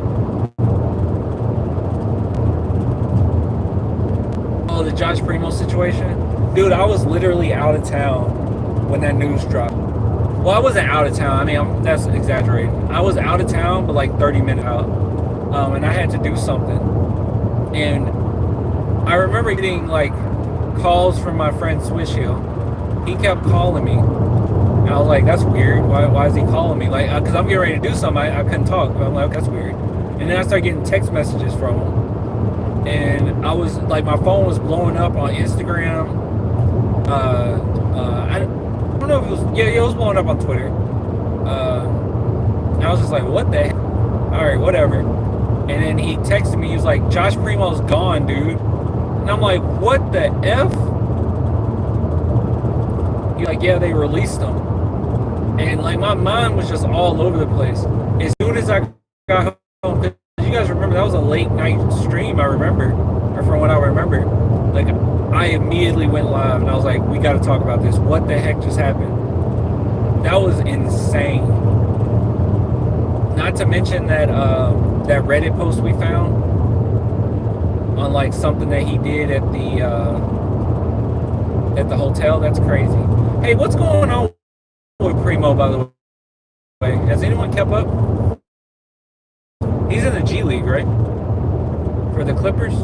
Oh, the Josh Primo situation? Dude, I was literally out of town when that news dropped. Well, I wasn't out of town. I mean, that's exaggerating. I was out of town, but like 30 minutes out. And I had to do something. And I remember getting like calls from my friend Swish Hill. He kept calling me. And I was like, that's weird. Why is he calling me? Like, because I'm getting ready to do something. I couldn't talk. I'm like, that's weird. And then I started getting text messages from him. And I was like, my phone was blowing up on Instagram. I don't know if it was, yeah, it was blowing up on Twitter. And I was just like, what the heck? All right, whatever. And then he texted me, he was like, Josh Primo's gone, dude. And I'm like, what the F? He's like, yeah, they released him. And like, my mind was just all over the place. As soon as I got home, because you guys remember, that was a late night stream, I remember. Or from what I remember. Like, I immediately went live and I was like, we got to talk about this. What the heck just happened? That was insane. Not to mention that that Reddit post we found on like something that he did at the hotel. That's crazy. Hey, what's going on with Primo, by the way? Has anyone kept up? He's in the G League, right? For the Clippers?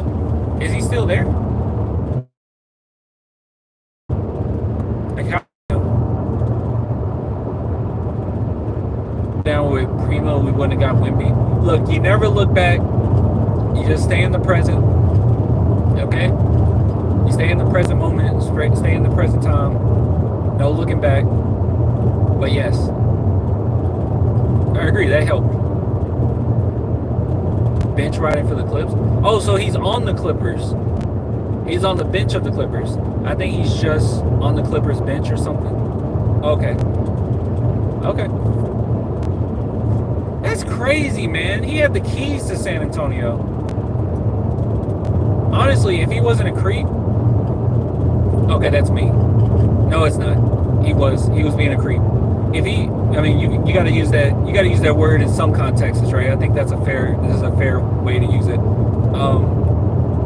Is he still there? Like, how down with Primo, we wouldn't have got Wemby. Look, you never look back. You just stay in the present. Okay? You stay in the present moment. Stay in the present time. No looking back. But yes, I agree. That helped. Bench riding for the Clips. Oh, so he's on the Clippers. He's on the bench of the Clippers. I think he's just on the Clippers bench or something. Okay. Okay. That's crazy, man. He had the keys to San Antonio. Honestly, if he wasn't a creep... Okay, that's me. No, it's not. He was being a creep. If he... I mean, you got to use that... You got to use that word in some contexts, right? I think that's a fair... This is a fair way to use it.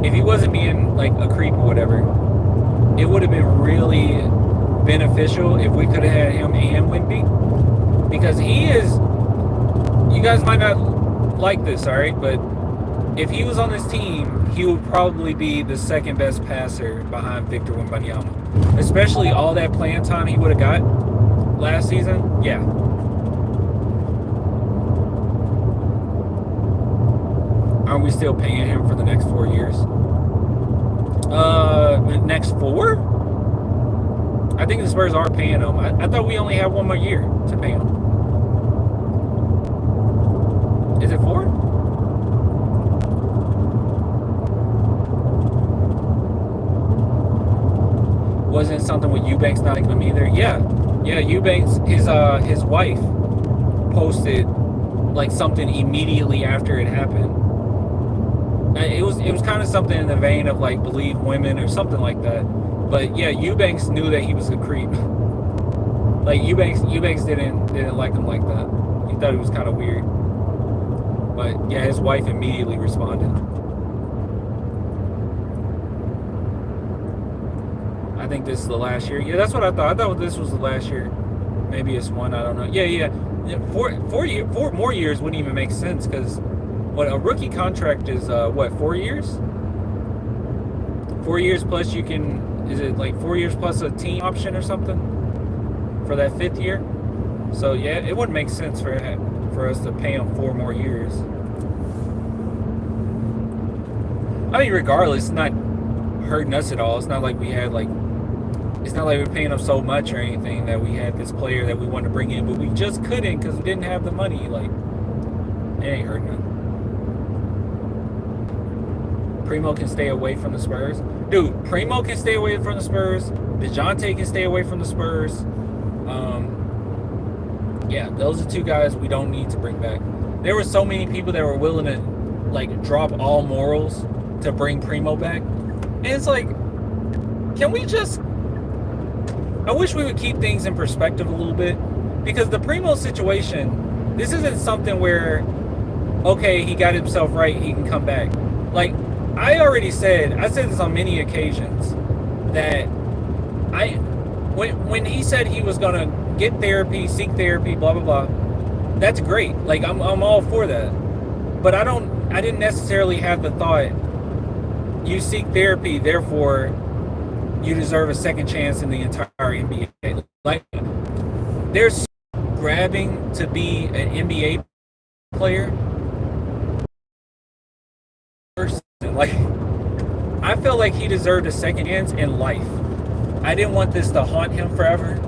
If he wasn't being, like, a creep or whatever, it would have been really beneficial if we could have had him and Wemby. Because he is... You guys might not like this, all right? But if he was on this team, he would probably be the second best passer behind Victor Wembanyama. Especially all that playing time he would have got last season. Yeah. Aren't we still paying him for the next 4 years? Next 4? I think the Spurs are paying him. I thought we only had 1 more year to pay him. Is it 4? Wasn't something with Eubanks not liking him either? Yeah. Yeah, Eubanks, his wife posted like something immediately after it happened. It was kind of something in the vein of like believe women or something like that. But yeah, Eubanks knew that he was a creep. Like Eubanks didn't like him like that. He thought he was kind of weird. But yeah, his wife immediately responded. I think this is the last year. Yeah, that's what I thought. I thought this was the last year. Maybe it's 1. I don't know. Yeah. 4 more years wouldn't even make sense because what a rookie contract is 4 years? 4 years plus you can, is it like 4 years plus a team option or something for that 5th year? So yeah, it wouldn't make sense for us to pay him 4 more years. I mean, regardless, it's not hurting us at all. It's not like we had like, it's not like we're paying him so much or anything that we had this player that we wanted to bring in, but we just couldn't because we didn't have the money. Like, it ain't hurting us. Primo can stay away from the Spurs. Dude, Primo can stay away from the Spurs. Dejounte can stay away from the Spurs. Yeah, those are two guys we don't need to bring back. There were so many people that were willing to like drop all morals to bring Primo back. And it's like, can we just... I wish we would keep things in perspective a little bit. Because the Primo situation, this isn't something where, okay, he got himself right, he can come back. Like, I said this on many occasions, that when he said he was gonna get therapy, seek therapy, blah blah blah, that's great. Like I'm all for that. But I didn't necessarily have the thought, you seek therapy, therefore you deserve a second chance in the entire NBA. Like, there's grabbing to be an NBA player. Like, I felt like he deserved a second chance in life. I didn't want this to haunt him forever,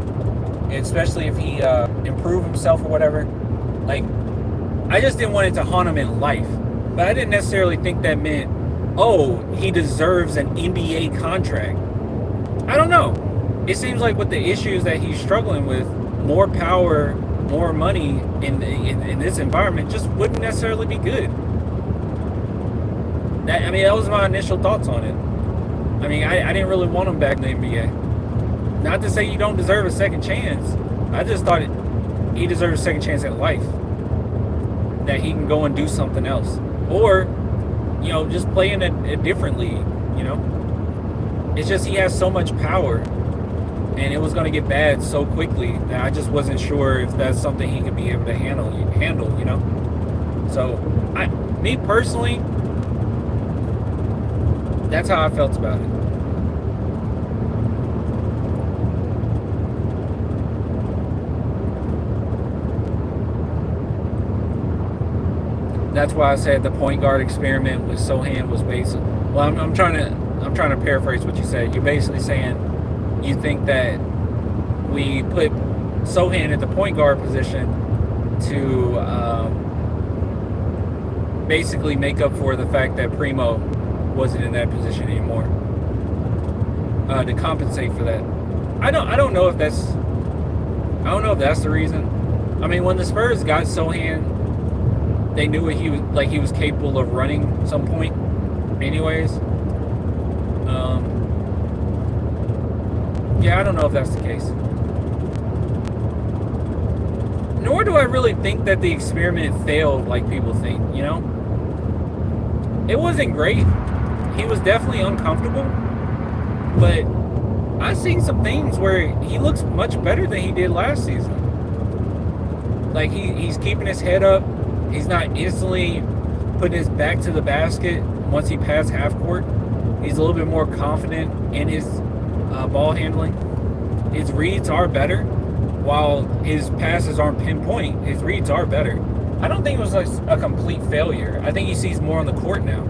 especially if he improved himself or whatever. Like, I just didn't want it to haunt him in life. But I didn't necessarily think that meant, oh, he deserves an NBA contract. I don't know. It seems like with the issues that he's struggling with, more power, more money in this environment just wouldn't necessarily be good. That was my initial thoughts on it. I mean, I didn't really want him back in the NBA. Not to say you don't deserve a second chance. I just thought he deserved a second chance at life. That he can go and do something else. Or, just play in a different league, It's just he has so much power. And it was going to get bad so quickly that I just wasn't sure if that's something he could be able to handle, So, me personally, that's how I felt about it. That's why I said the point guard experiment with Sochan was basic. Well, I'm trying to paraphrase what you said. You're basically saying you think that we put Sochan at the point guard position to basically make up for the fact that Primo wasn't in that position anymore, to compensate for that. I don't know if that's the reason. I mean, when the Spurs got Sochan, they knew what he was capable of running some point anyways. Yeah, I don't know if that's the case. Nor do I really think that the experiment failed like people think, It wasn't great. He was definitely uncomfortable, but I've seen some things where he looks much better than he did last season. Like, he's keeping his head up. He's not instantly putting his back to the basket once he passed half court. He's a little bit more confident in his ball handling. His reads are better. While his passes aren't pinpoint, his reads are better. I don't think it was like a complete failure. I think he sees more on the court now.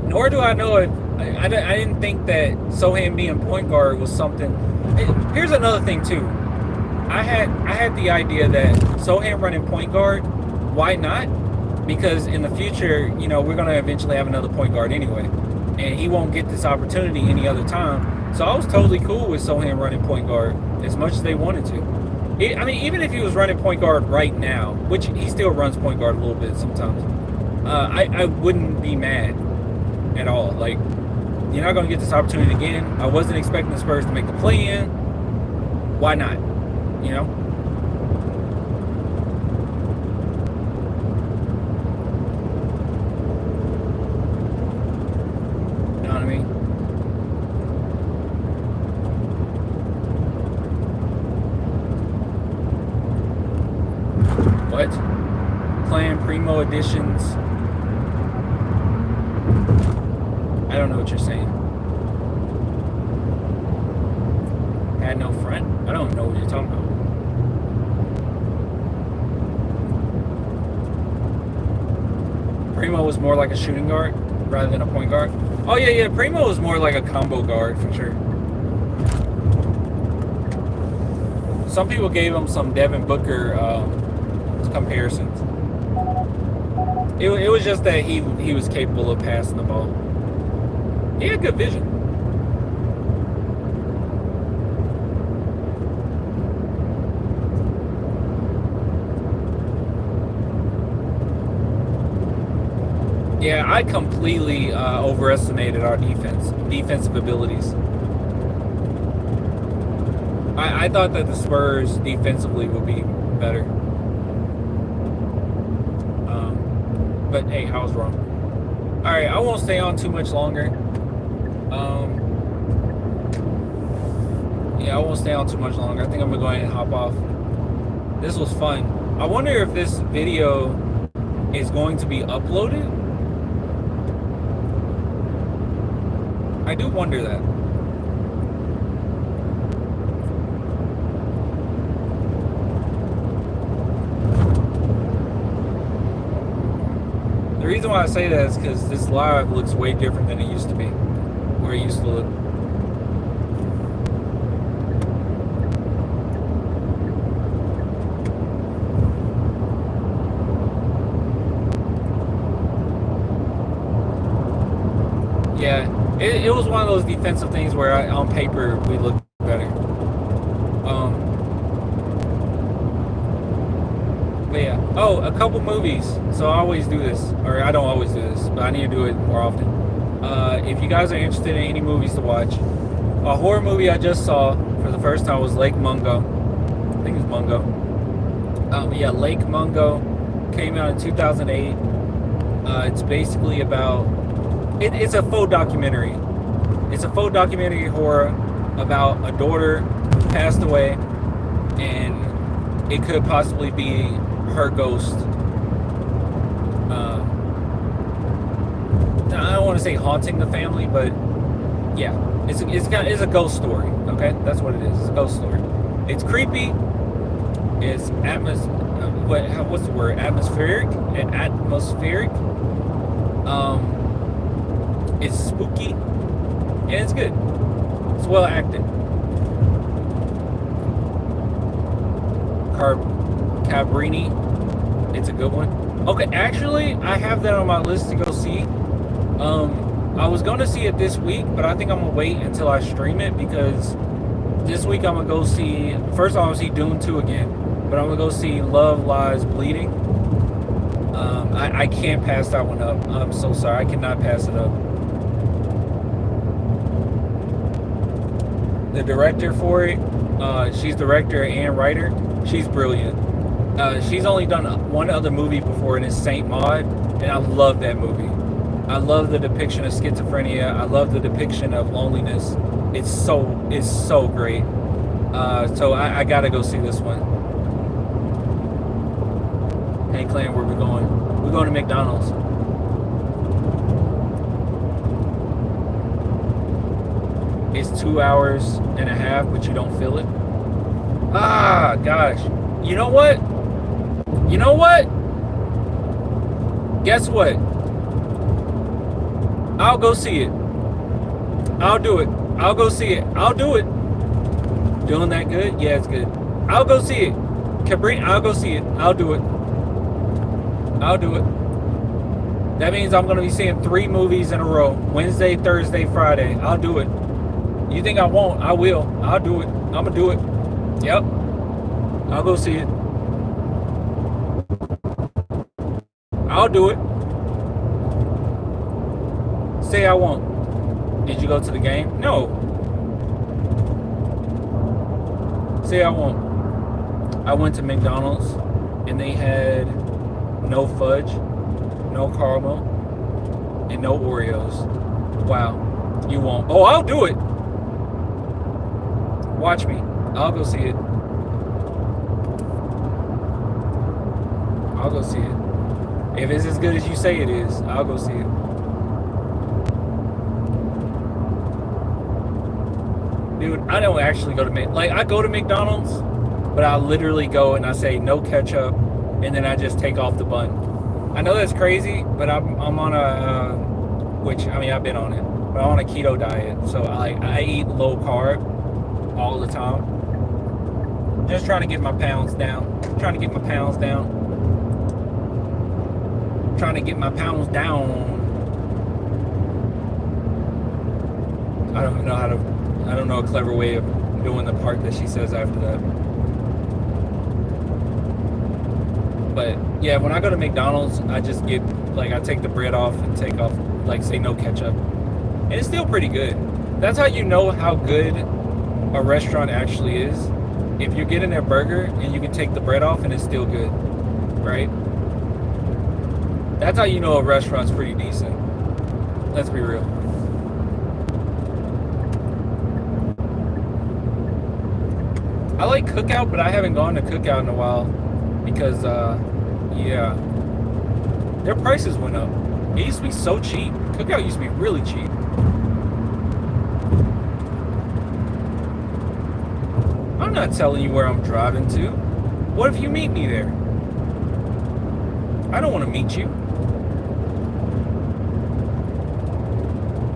Nor do I know it. I didn't think that Sochan being point guard was something. Here's another thing too. I had the idea that Sochan running point guard, why not? Because in the future, we're going to eventually have another point guard anyway. And he won't get this opportunity any other time. So I was totally cool with Sochan running point guard as much as they wanted to. Even if he was running point guard right now, which he still runs point guard a little bit sometimes, I wouldn't be mad at all. Like, you're not going to get this opportunity again. I wasn't expecting the Spurs to make the play-in. Why not? You know what I mean? What? Playing Primo editions? I don't know what you're saying. Had no front? I don't know what you're talking about. Primo was more like a shooting guard rather than a point guard. Oh yeah, Primo was more like a combo guard for sure. Some people gave him some Devin Booker comparisons. It was just that he was capable of passing the ball. He had good vision. Yeah, I completely overestimated our defensive abilities. I thought that the Spurs defensively would be better. But hey, I was wrong. All right, I won't stay on too much longer. Yeah, I won't stay on too much longer. I think I'm gonna go ahead and hop off. This was fun. I wonder if this video is going to be uploaded. I do wonder that. The reason why I say that is because this live looks way different than it used to be, where it used to look. Yeah, it was one of those defensive things where on paper we look better. But yeah. Oh, a couple movies. So I always do this, or I don't always do this, but I need to do it more often. If you guys are interested in any movies to watch, a horror movie I just saw for the first time was Lake Mungo. I think it's Mungo. Yeah, Lake Mungo came out in 2008. It's basically about. It's a faux documentary. It's a faux documentary horror about a daughter who passed away, and it could possibly be her ghost. I don't want to say haunting the family, but yeah, it's a ghost story. Okay, that's what it is. It's a ghost story. It's creepy. It's what's the word? Atmospheric. Atmospheric. It's spooky, and it's good. It's well acted. Cabrini. It's a good one. Okay, actually, I have that on my list to go see. I was going to see it this week, but I think I'm going to wait until I stream it, because this week I'm going to go see... First, I'm going to see Dune 2 again, but I'm going to go see Love Lies Bleeding. I can't pass that one up. I'm so sorry. I cannot pass it up. The director for it, she's director and writer. She's brilliant. She's only done one other movie before, and it's Saint Maud, and I love that movie. I love the depiction of schizophrenia. I love the depiction of loneliness. It's so great. So I gotta go see this one. Hey, Clan, where we going? We're going to McDonald's. It's 2 hours and a half, but you don't feel it. Ah, gosh. You know what? You know what? Guess what? I'll go see it. I'll do it. I'll go see it. I'll do it. Doing that good? Yeah, it's good. I'll go see it. Cabrini, I'll go see it. I'll do it. I'll do it. That means I'm going to be seeing 3 movies in a row. Wednesday, Thursday, Friday. I'll do it. You think I won't? I will. I'll do it. I'm going to do it. Yep. I'll go see it. I'll do it. Say I won't. Did you go to the game? No. Say I won't. I went to McDonald's and they had no fudge, no caramel, and no Oreos. Wow. You won't. Oh, I'll do it. Watch me. I'll go see it. I'll go see it. If it's as good as you say it is, I'll go see it. Dude, I don't actually go to I go to McDonald's, but I literally go and I say no ketchup, and then I just take off the bun. I know that's crazy, but I'm on a I've been on it, but I'm on a keto diet, so I eat low carb all the time. Just trying to get my pounds down. trying to get my pounds down. I don't know a clever way of doing the part that she says after that. But yeah, when I go to McDonald's, I just get, like, I take the bread off and take off, like, say no ketchup. And it's still pretty good. That's how you know how good a restaurant actually is. If you're getting their burger and you can take the bread off and it's still good, right? That's how you know a restaurant's pretty decent. Let's be real. I like Cookout, but I haven't gone to Cookout in a while because, yeah, their prices went up. It used to be so cheap. Cookout used to be really cheap. I'm not telling you where I'm driving to. What if you meet me there? I don't want to meet you.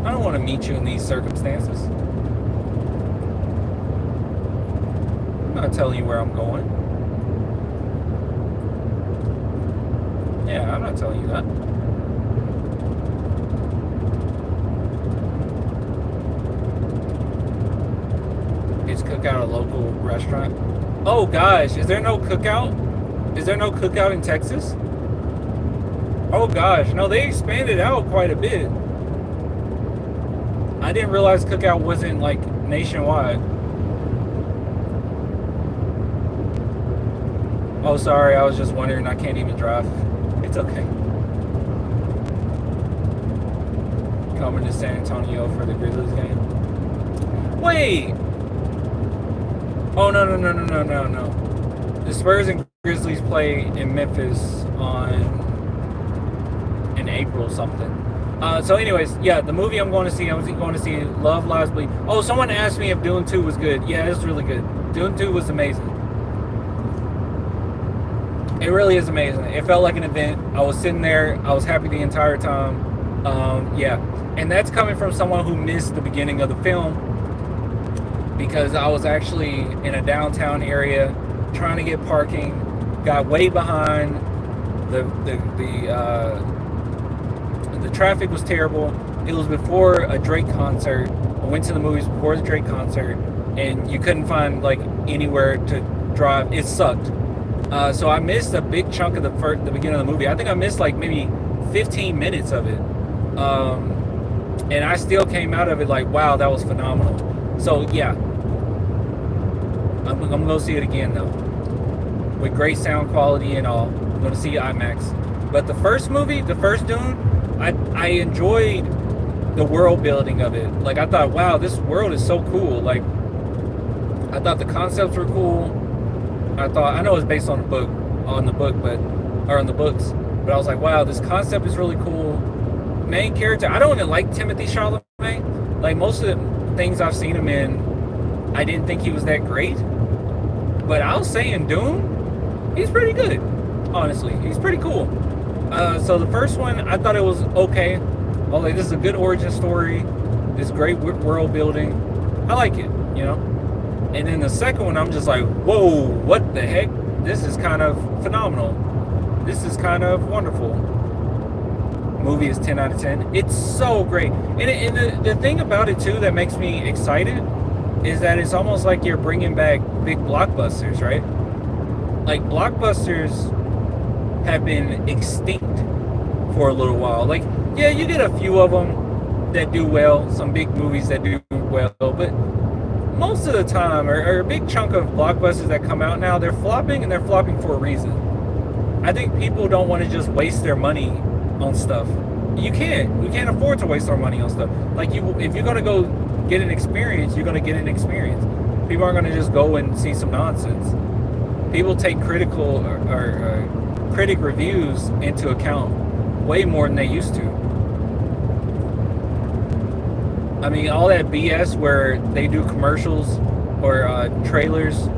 I don't want to meet you in these circumstances. I'm not telling you where I'm going. Yeah, I'm not telling you that. Is Cookout a local restaurant? Oh gosh, is there no Cookout? Is there no Cookout in Texas? Oh gosh, no, they expanded out quite a bit. I didn't realize Cookout wasn't like nationwide. Oh, sorry, I was just wondering. I can't even drive. It's okay. Coming to San Antonio for the Grizzlies game. Wait! Oh, no. The Spurs and Grizzlies play in Memphis in April something. So anyways, yeah, the movie I'm going to see Love Lies Bleed. Oh, someone asked me if Dune 2 was good. Yeah, it was really good. Dune 2 was amazing. It really is amazing. It felt like an event. I was sitting there. I was happy the entire time. Yeah. And that's coming from someone who missed the beginning of the film, because I was actually in a downtown area trying to get parking, got way behind. The traffic was terrible. It was before a Drake concert. I went to the movies before the Drake concert, and you couldn't find like anywhere to drive. It sucked. So I missed a big chunk of the beginning of the movie. I think I missed like maybe 15 minutes of it. And I still came out of it like, wow, that was phenomenal. So yeah, I'm going to see it again though, with great sound quality and all. I'm going to see IMAX. But the first movie, the first Dune, I enjoyed the world building of it. Like, I thought, wow, this world is so cool. Like, I thought the concepts were cool. I know it's based on the books, but I was like, wow, this concept is really cool. Main character, I don't even like Timothée Chalamet. Like, most of the things I've seen him in, I didn't think he was that great. But I'll say in Dune, he's pretty good. Honestly, he's pretty cool. So the first one, I thought it was okay. Oh, like, this is a good origin story. This great world building. I like it, you know. And then the second one, I'm just like, whoa, what the heck? This is kind of phenomenal. This is kind of wonderful. Movie is 10 out of 10. It's so great. And the thing about it, too, that makes me excited is that it's almost like you're bringing back big blockbusters, right? Like, blockbusters have been extinct for a little while. Like, yeah, you get a few of them that do well, some big movies that do well, but most of the time, or a big chunk of blockbusters that come out now, they're flopping, and they're flopping for a reason. I think people don't want to just waste their money on stuff. You can't afford to waste our money on stuff. Like, if you're going to go get an experience, you're going to get an experience. People aren't going to just go and see some nonsense. People take critical or critic reviews into account way more than they used to. I mean, all that BS where they do commercials or trailers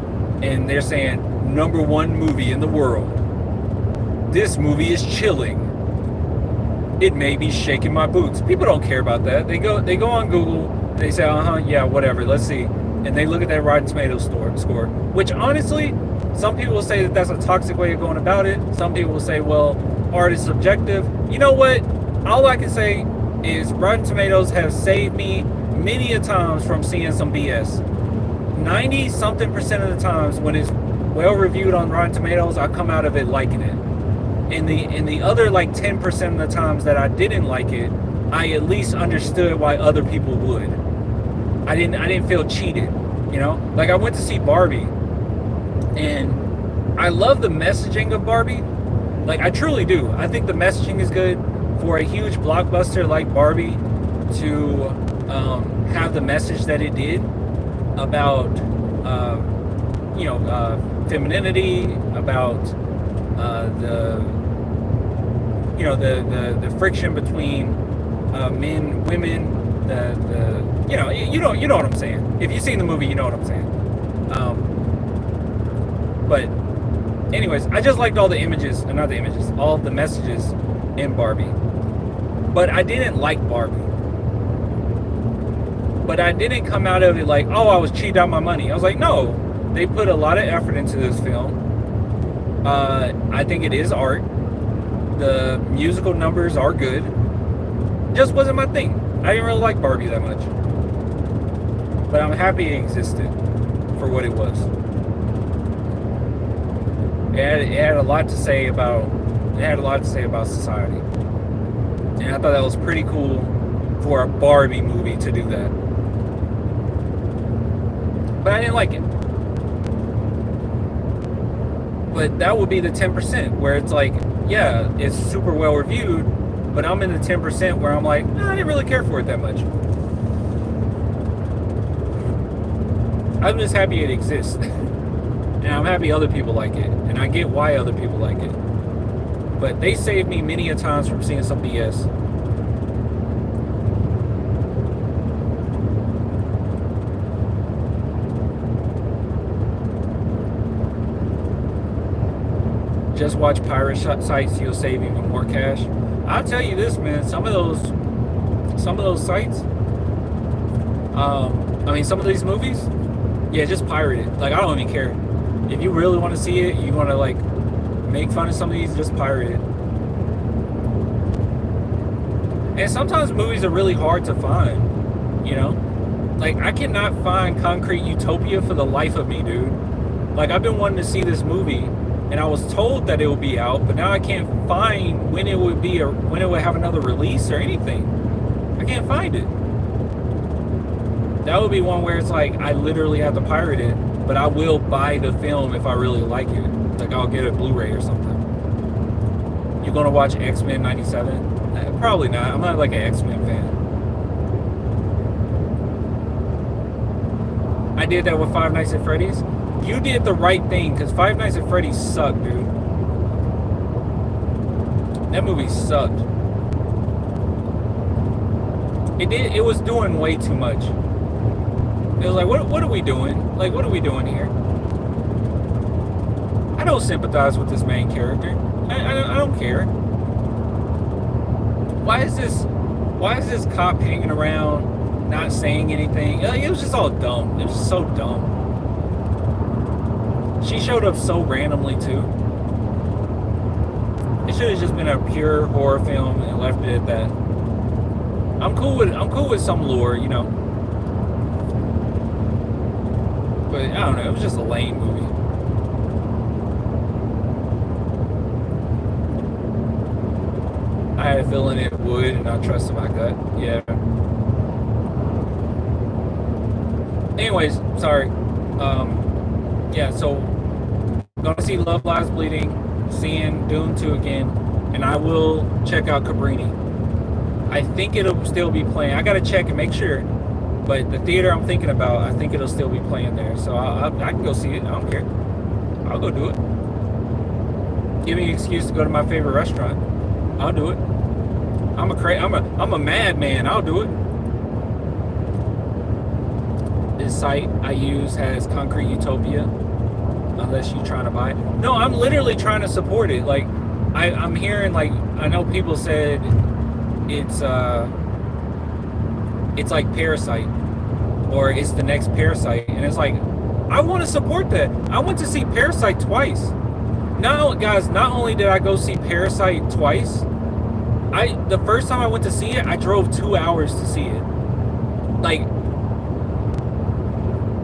and they're saying #1 movie in the world. This movie is chilling. It may be shaking my boots. People don't care about that. They go on Google. They say, yeah, whatever. Let's see. And they look at that Rotten Tomatoes score, which honestly, some people will say that that's a toxic way of going about it. Some people will say, well, art is subjective. You know what? All I can say is Rotten Tomatoes have saved me many a times from seeing some BS. 90-something% of the times when it's well reviewed on Rotten Tomatoes, I come out of it liking it. In the other like 10% of the times that I didn't like it, I at least understood why other people would. I didn't feel cheated, you know? Like I went to see Barbie, and I love the messaging of Barbie. Like I truly do. I think the messaging is good for a huge blockbuster like Barbie to have the message that it did about femininity, about the friction between men, women, you know what I'm saying. If you've seen the movie, you know what I'm saying. But anyways, I just liked all the images, not the images, all the messages in Barbie. But I didn't like Barbie. But I didn't come out of it like, oh, I was cheated out my money. I was like, no, they put a lot of effort into this film. I think it is art. The musical numbers are good. Just wasn't my thing. I didn't really like Barbie that much. But I'm happy it existed for what it was. It had a lot to say about society. And I thought that was pretty cool for a Barbie movie to do that. But I didn't like it. But that would be the 10% where it's like, yeah, it's super well reviewed, but I'm in the 10% where I'm like, I didn't really care for it that much. I'm just happy it exists. And I'm happy other people like it. And I get why other people like it. But they saved me many a times from seeing some BS. Just watch pirate sites, you'll save even more cash. I'll tell you this, man, some of those sites, some of these movies, yeah, just pirate it. Like, I don't even care. If you really want to see it, you want to like make fun of some of these, just pirate it. And sometimes movies are really hard to find, you know? Like, I cannot find Concrete Utopia for the life of me, dude. Like, I've been wanting to see this movie, and I was told that it would be out, but now I can't find when it would be or when it would have another release or anything. I can't find it. That would be one where it's like I literally have to pirate it, but I will buy the film if I really like it. Like I'll get a Blu-ray or something. You gonna watch X-Men 97? Probably not. I'm not like an X-Men fan. I did that with Five Nights at Freddy's. You did the right thing, because Five Nights at Freddy's sucked, dude. That movie sucked. It was doing way too much. It was like, what are we doing? Like, what are we doing here? I don't sympathize with this main character. I don't care. Why is this cop hanging around, not saying anything? It was just all dumb. It was just so dumb. She showed up so randomly too. It should have just been a pure horror film and left it at that. I'm cool with some lore, you know. But I don't know, it was just a lame movie. I had a feeling it would, and I trusted my gut. Yeah. Anyways, sorry. Yeah, so gonna see Love Lies Bleeding, seeing Dune 2 again, and I will check out Cabrini. I think it'll still be playing. I gotta check and make sure, but the theater I'm thinking about, I think it'll still be playing there. So I can go see it. I don't care. I'll go do it. Give me an excuse to go to my favorite restaurant. I'll do it. I'm a madman. I'll do it. This site I use has Concrete Utopia, unless you're trying to buy it. No, I'm literally trying to support it. Like, I'm hearing, like, I know people said it's like Parasite, or it's the next Parasite, and it's like, I want to support that. I went to see Parasite twice. Not only did I go see Parasite twice, the first time I went to see it, I drove 2 hours to see it. Like,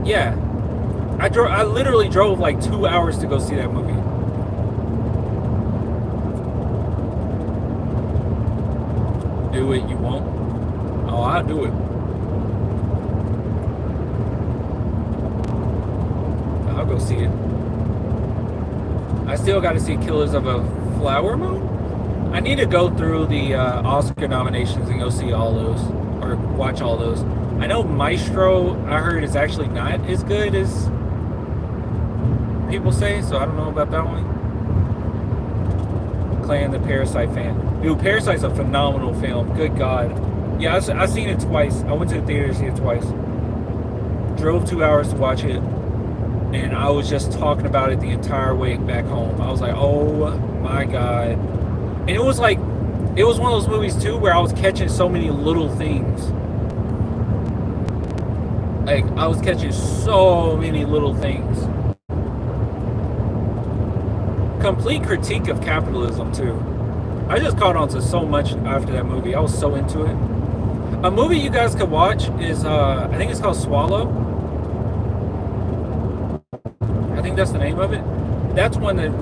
yeah, I literally drove like 2 hours to go see that movie. Do it, you won't? Oh, I'll do it. I'll go see it. I still got to see Killers of a Flower Moon. I need to go through the Oscar nominations and go see all those, or watch all those. I know Maestro, I heard, is actually not as good as people say, so I don't know about that one. Clan the Parasite fan. Dude, Parasite's a phenomenal film. Good God. Yeah, I've seen it twice. I went to the theater to see it twice. Drove 2 hours to watch it. And I was just talking about it the entire way back home. I was like, oh my God. And it was one of those movies too where I was catching so many little things. Like, I was catching so many little things. Complete critique of capitalism too. I just caught on to so much after that movie. I was so into it. A movie you guys could watch is, I think it's called Swallow. I think that's the name of it. That's one that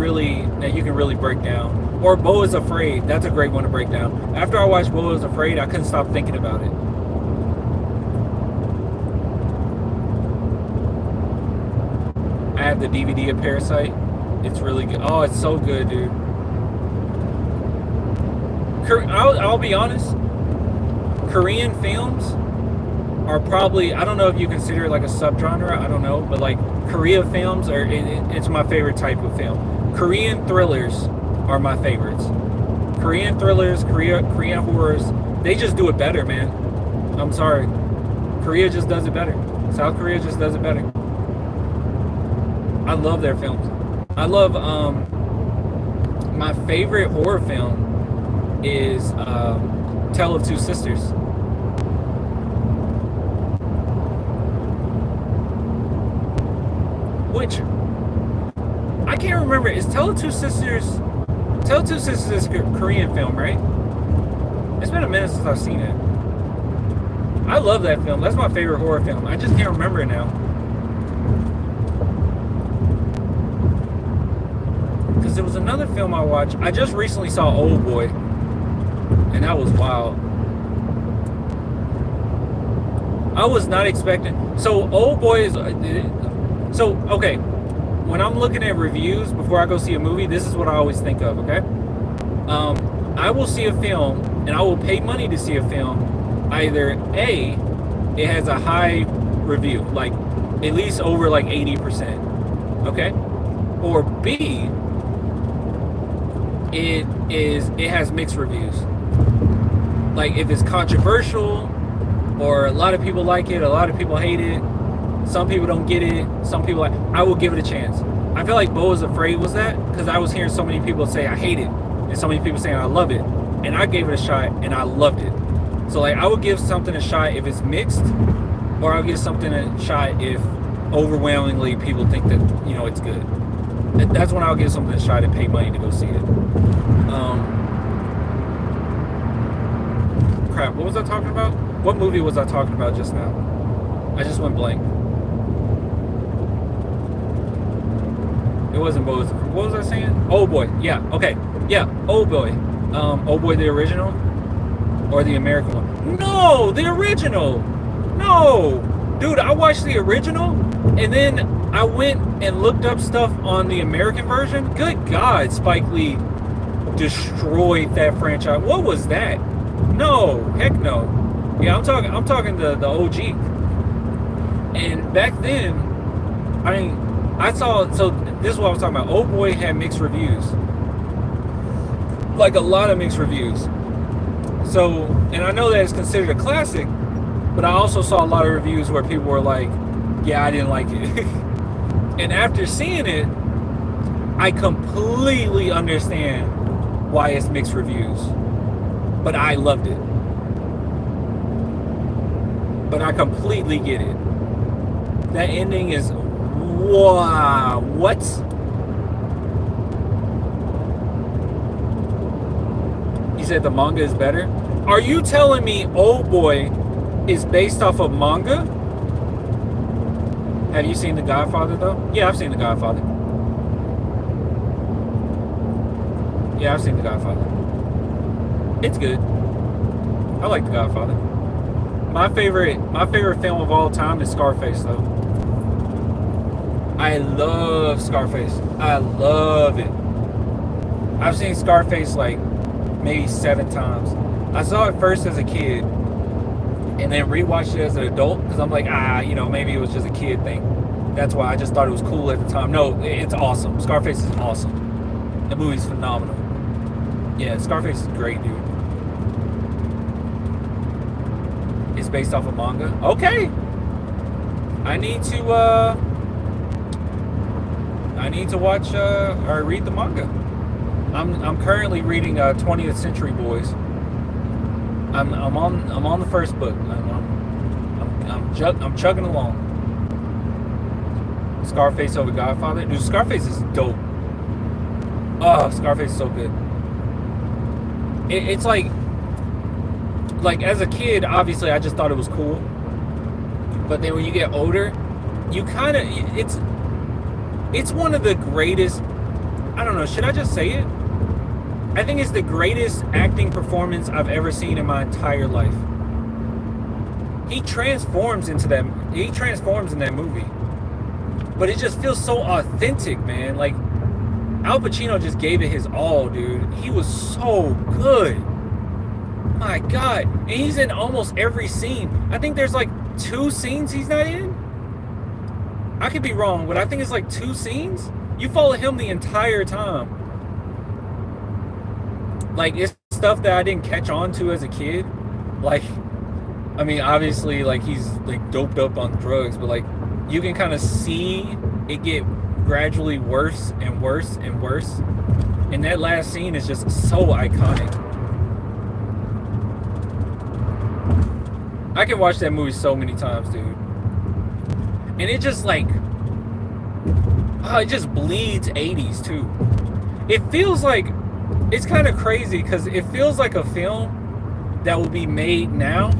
you can really break down. Or Beau is Afraid. That's a great one to break down. After I watched Beau is Afraid, I couldn't stop thinking about it. I have the DVD of Parasite. It's really good. Oh, it's so good, dude. I'll be honest. Korean films are probably, I don't know if you consider it like a subgenre, I don't know, but like Korea films it's my favorite type of film. Korean thrillers are my favorites. Korean thrillers, Korean horrors, they just do it better, man. I'm sorry. Korea just does it better. South Korea just does it better. I love their films. I love, my favorite horror film is Tale of Two Sisters. Which, I can't remember, is Tale of Two Sisters is a Korean film, right? It's been a minute since I've seen it. I love that film. That's my favorite horror film. I just can't remember it now. Because there was another film I watched. I just recently saw Old Boy. And that was wild. I was not expecting. So Old Boy is... So, okay. When I'm looking at reviews before I go see a movie, this is what I always think of, okay? I will see a film, and I will pay money to see a film. Either A, it has a high review, like at least over like 80%, okay? Or B, it has mixed reviews. Like if it's controversial, or a lot of people like it, a lot of people hate it, some people don't get it, some people like, I will give it a chance. I feel like Beau is Afraid was that, because I was hearing so many people say I hate it, and so many people saying I love it, and I gave it a shot and I loved it. So like I would give something a shot if it's mixed, or I'll give something a shot if overwhelmingly people think that, you know, it's good. That's when I'll give something a shot and pay money to go see it. Crap, what was I talking about? What movie was I talking about just now? I just went blank. It wasn't Beau. What was I saying? Old Boy. Yeah, okay. Yeah, Old Boy. Old Boy the original? Or the American one? No, the original! No! Dude, I watched the original, and then I went and looked up stuff on the American version. Good God, Spike Lee destroyed that franchise. What was that? No, heck no. Yeah, I'm talking the OG. And back then, I mean, I saw, so this is what I was talking about. Old Boy had mixed reviews. Like a lot of mixed reviews. So, and I know that it's considered a classic, but I also saw a lot of reviews where people were like, yeah, I didn't like it. And after seeing it, I completely understand why it's mixed reviews. But I loved it. But I completely get it. That ending is, wow, what? said the manga is better. Are you telling me Old Boy is based off of manga? Have you seen The Godfather though? Yeah, I've seen The Godfather. Yeah, I've seen The Godfather. It's good. I like The Godfather. My favorite film of all time is Scarface though. I love Scarface. I love it. I've seen Scarface like maybe 7 times. I saw it first as a kid and then rewatched it as an adult because I'm like, maybe it was just a kid thing. That's why I just thought it was cool at the time. No, it's awesome. Scarface is awesome. The movie's phenomenal. Yeah, Scarface is great, dude. It's based off a manga. Okay. I need to watch or read the manga. I'm currently reading 20th Century Boys. I'm on the first book. I'm chugging along. Scarface over Godfather. Dude, Scarface is dope. Oh, Scarface is so good. It's like as a kid, obviously I just thought it was cool. But then when you get older, you kind of it's one of the greatest. I don't know. Should I just say it? I think it's the greatest acting performance I've ever seen in my entire life. He transforms in that movie. But it just feels so authentic, man. Like, Al Pacino just gave it his all, dude. He was so good. My God. And he's in almost every scene. I think there's like 2 scenes he's not in. I could be wrong, but I think it's like 2 scenes. You follow him the entire time. Like, it's stuff that I didn't catch on to as a kid. Like, I mean, obviously, like, he's, like, doped up on drugs. But, like, you can kind of see it get gradually worse and worse and worse. And that last scene is just so iconic. I can watch that movie so many times, dude. And it just, like... it just bleeds 80s, too. It feels like... It's kind of crazy because it feels like a film that will be made now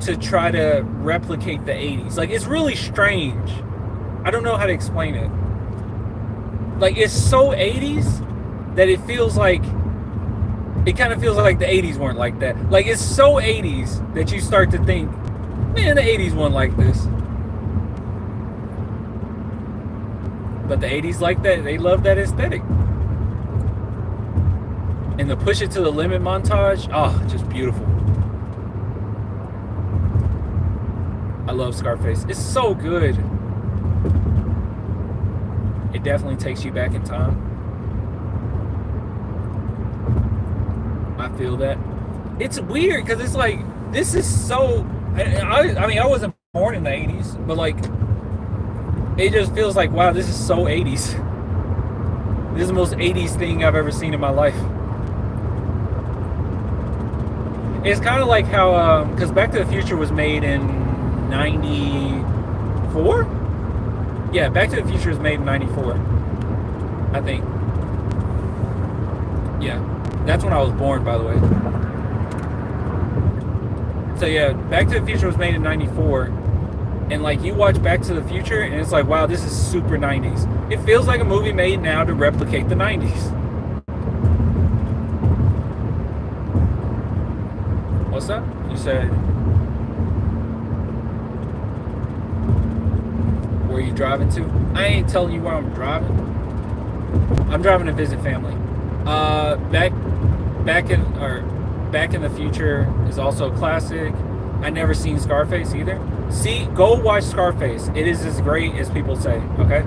to try to replicate the 80s. Like, it's really strange. I don't know how to explain it. Like, it's so 80s that it feels like... It kind of feels like the 80s weren't like that. Like, it's so 80s that you start to think, man, the 80s weren't like this. But the 80s like that. They love that aesthetic. And the Push It to the Limit montage, just beautiful. I love Scarface. It's so good. It definitely takes you back in time. I feel that. It's weird because it's like, this is so... I mean, I wasn't born in the 80s, but like, it just feels like, wow, this is so 80s. This is the most 80s thing I've ever seen in my life. It's kind of like how, because Back to the Future was made in 94? Yeah, Back to the Future was made in 94, I think. Yeah, that's when I was born, by the way. So yeah, Back to the Future was made in 94, and like, you watch Back to the Future, and it's like, wow, this is super 90s. It feels like a movie made now to replicate the 90s. What's that? You said... Where are you driving to? I ain't telling you where I'm driving. I'm driving to visit family. Back in the Future is also a classic. I never seen Scarface either. Go watch Scarface. It is as great as people say. Okay.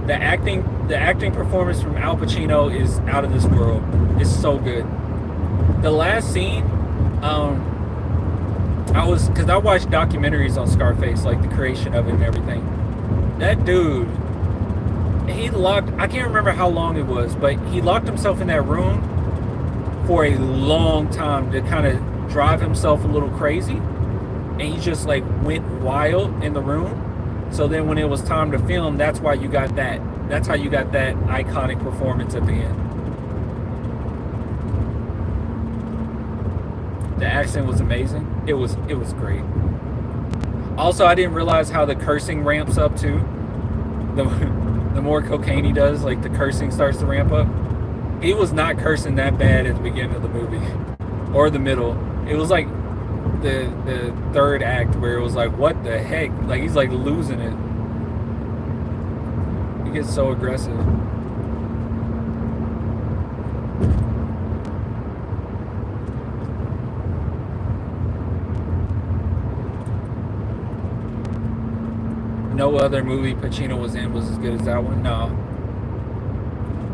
The acting performance from Al Pacino is out of this world. It's so good. The last scene, because I watched documentaries on Scarface, like the creation of it and everything. That dude, I can't remember how long it was, but he locked himself in that room for a long time to kind of drive himself a little crazy. And he just like went wild in the room. So then when it was time to film, that's how you got that iconic performance at the end. The accent was amazing. It was great. Also, I didn't realize how the cursing ramps up too. The more cocaine he does, like the cursing starts to ramp up. He was not cursing that bad at the beginning of the movie or the middle. It was like the third act where it was like, what the heck? Like he's like losing it. He gets so aggressive. No other movie Pacino was in was as good as that one. No.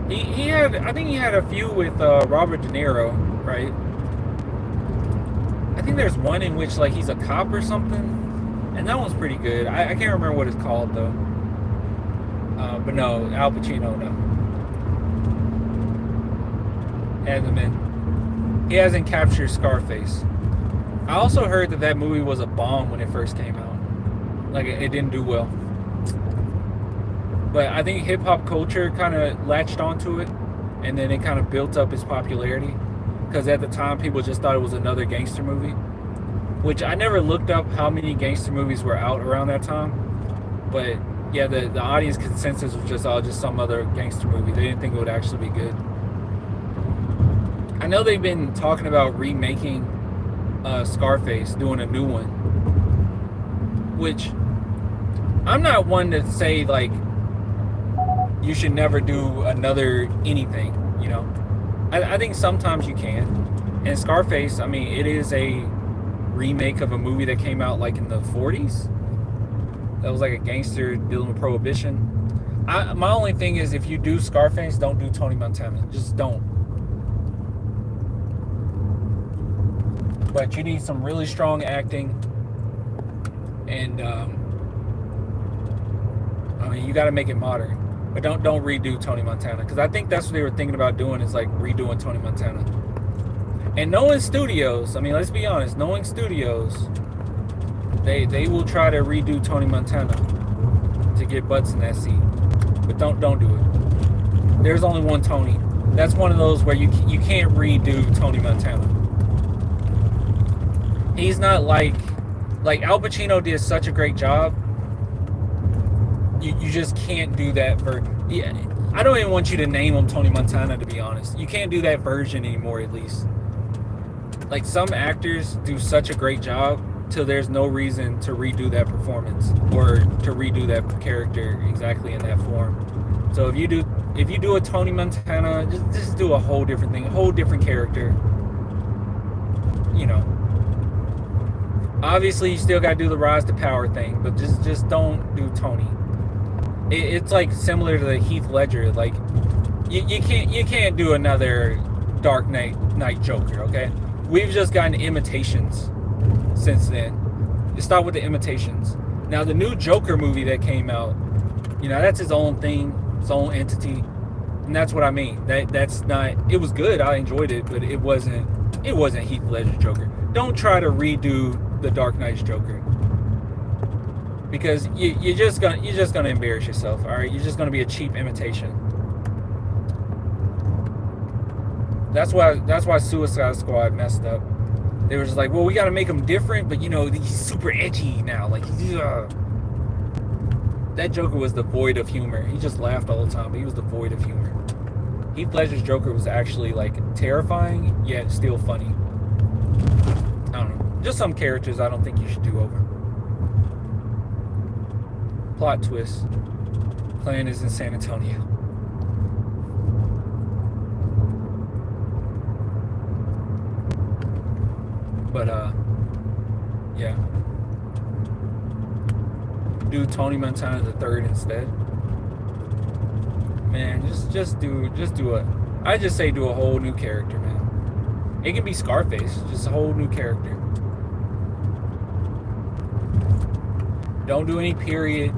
He had, I think he had a few with Robert De Niro, right? I think there's one in which like he's a cop or something, and that one's pretty good. I can't remember what it's called though. But no, Al Pacino, no. Hasn't been. He hasn't captured Scarface. I also heard that movie was a bomb when it first came out. Like it didn't do well. But I think hip-hop culture kind of latched onto it, and then it kind of built up its popularity, because at the time people just thought it was another gangster movie, which I never looked up how many gangster movies were out around that time. But yeah, the audience consensus was just some other gangster movie. They didn't think it would actually be good. I know they've been talking about remaking Scarface, doing a new one, which I'm not one to say like you should never do another anything, you know. I think sometimes you can. And Scarface, I mean, it is a remake of a movie that came out like in the 40s. That was like a gangster dealing with prohibition. My only thing is, if you do Scarface, don't do Tony Montana. Just don't. But you need some really strong acting, and I mean, you got to make it modern. But don't redo Tony Montana, because I think that's what they were thinking about doing, is like redoing Tony Montana. And knowing studios, I mean, let's be honest, knowing studios, they will try to redo Tony Montana to get butts in that seat. But don't do it. There's only one Tony. That's one of those where you can't redo Tony Montana. He's not like Al Pacino did such a great job. You just can't do that yeah, I don't even want you to name him Tony Montana, to be honest. You can't do that version anymore, at least. Like, some actors do such a great job till there's no reason to redo that performance or to redo that character exactly in that form. So if you do a Tony Montana, just do a whole different thing, a whole different character. You know. Obviously, you still got to do the rise to power thing, but just don't do Tony. It's like similar to the Heath Ledger. Like you can't do another Dark Knight Joker. Okay, we've just gotten imitations since then. You start with the imitations. Now the new Joker movie that came out, you know, that's his own thing, his own entity, and that's what I mean. That's not. It was good. I enjoyed it, but it wasn't Heath Ledger Joker. Don't try to redo the Dark Knight's Joker, because you're just gonna embarrass yourself. All right, you're just gonna be a cheap imitation. That's why Suicide Squad messed up. They were just like, well, we gotta make him different, but you know, he's super edgy now. Like, that Joker was devoid of humor. He just laughed all the time, but he was devoid of humor. Heath Ledger's Joker was actually like terrifying, yet still funny. I don't know. Just some characters I don't think you should do over. Plot twist. Plan is in San Antonio. But yeah. Do Tony Montana the third instead. Man, just do I just say do a whole new character, man. It can be Scarface, just a whole new character. Don't do any period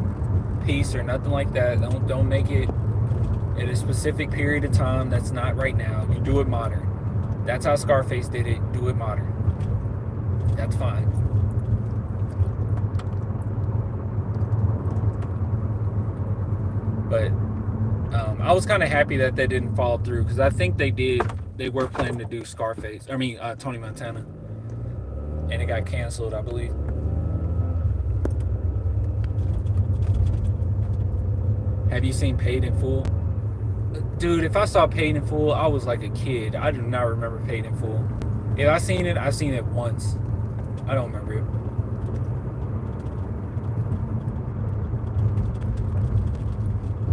piece or nothing like that. Don't make it at a specific period of time that's not right now. You do it modern. That's how Scarface did it. Do it modern. That's fine. But I was kind of happy that they didn't follow through, because I think they were planning to do Tony Montana. and it got canceled, I believe. Have you seen Paid in Full? Dude, if I saw Paid in Full, I was like a kid. I do not remember Paid in Full. If I seen it, I seen it once. I don't remember it.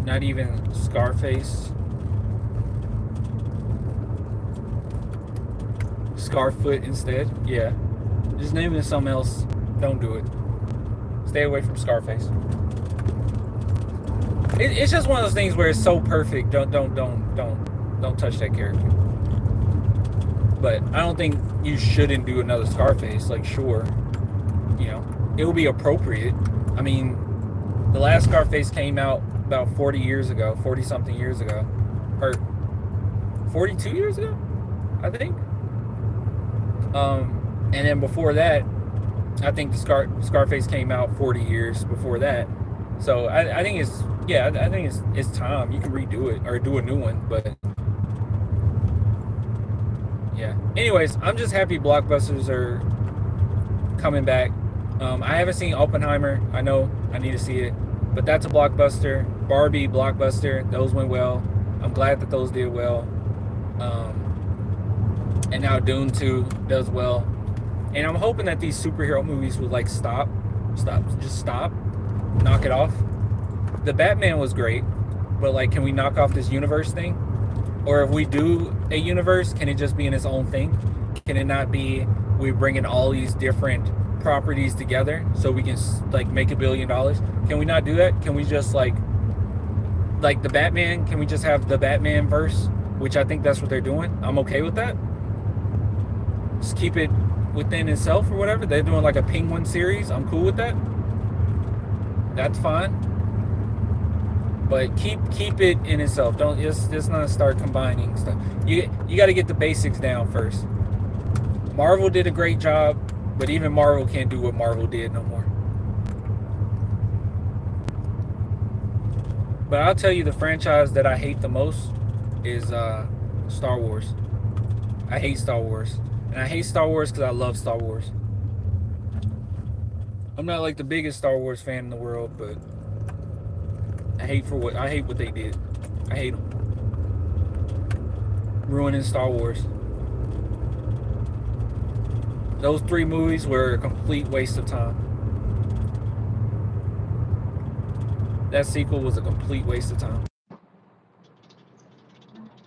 Not even Scarface. Scarfoot instead. Yeah. Just name it something else. Don't do it. Stay away from Scarface. It's just one of those things where it's so perfect. Don't touch that character. But I don't think you shouldn't do another Scarface. Like, sure, you know, it will be appropriate. I mean, the last Scarface came out about 40 years ago, 40 something years ago, or 42 years ago, I think. And then before that, I think the Scarface came out 40 years before that. So I think it's, yeah, I think it's time. You can redo it or do a new one, but yeah. Anyways, I'm just happy blockbusters are coming back. I haven't seen Oppenheimer. I know I need to see it, but that's a blockbuster. Barbie, blockbuster. Those went well. I'm glad that those did well. And now Dune 2 does well. And I'm hoping that these superhero movies would like stop, knock it off. The Batman was great, but like, can we knock off this universe thing? Or if we do a universe, can it just be in its own thing? Can it not be we bring in all these different properties together so we can like make $1 billion? Can we not do that? Can we just like the Batman? Can we just have the Batman verse? Which I think that's what they're doing. I'm okay with that. Just keep it within itself or whatever. They're doing like a Penguin series. I'm cool with that. That's fine. But keep it in itself. Don't just not start combining stuff. You got to get the basics down first. Marvel did a great job, but even Marvel can't do what Marvel did no more. But I'll tell you, the franchise that I hate the most is Star Wars. I hate Star Wars. And I hate Star Wars because I love Star Wars. I'm not like the biggest Star Wars fan in the world, but I hate what they did. I hate them. Ruining Star Wars. Those 3 movies were a complete waste of time. That sequel was a complete waste of time.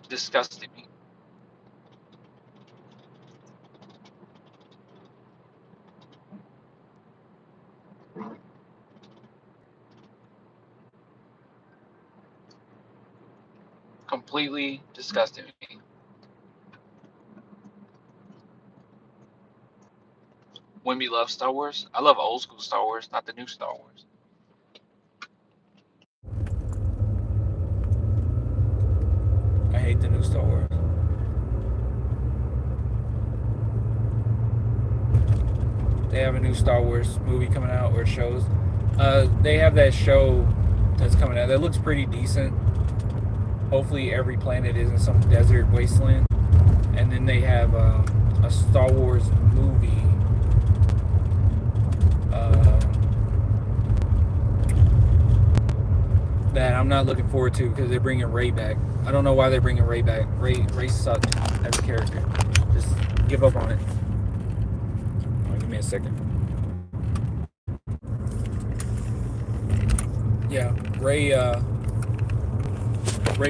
Disgusted me. Completely disgusted me. Wemby loves Star Wars. I love old school Star Wars, not the new Star Wars. I hate the new Star Wars. They have a new Star Wars movie coming out, or shows. They have that show that's coming out that looks pretty decent. Hopefully every planet isn't some desert wasteland. And then they have a Star Wars movie. That I'm not looking forward to because they're bringing Rey back. I don't know why they're bringing Rey back. Rey sucked as a character. Just give up on it. Give me a second. Yeah, Rey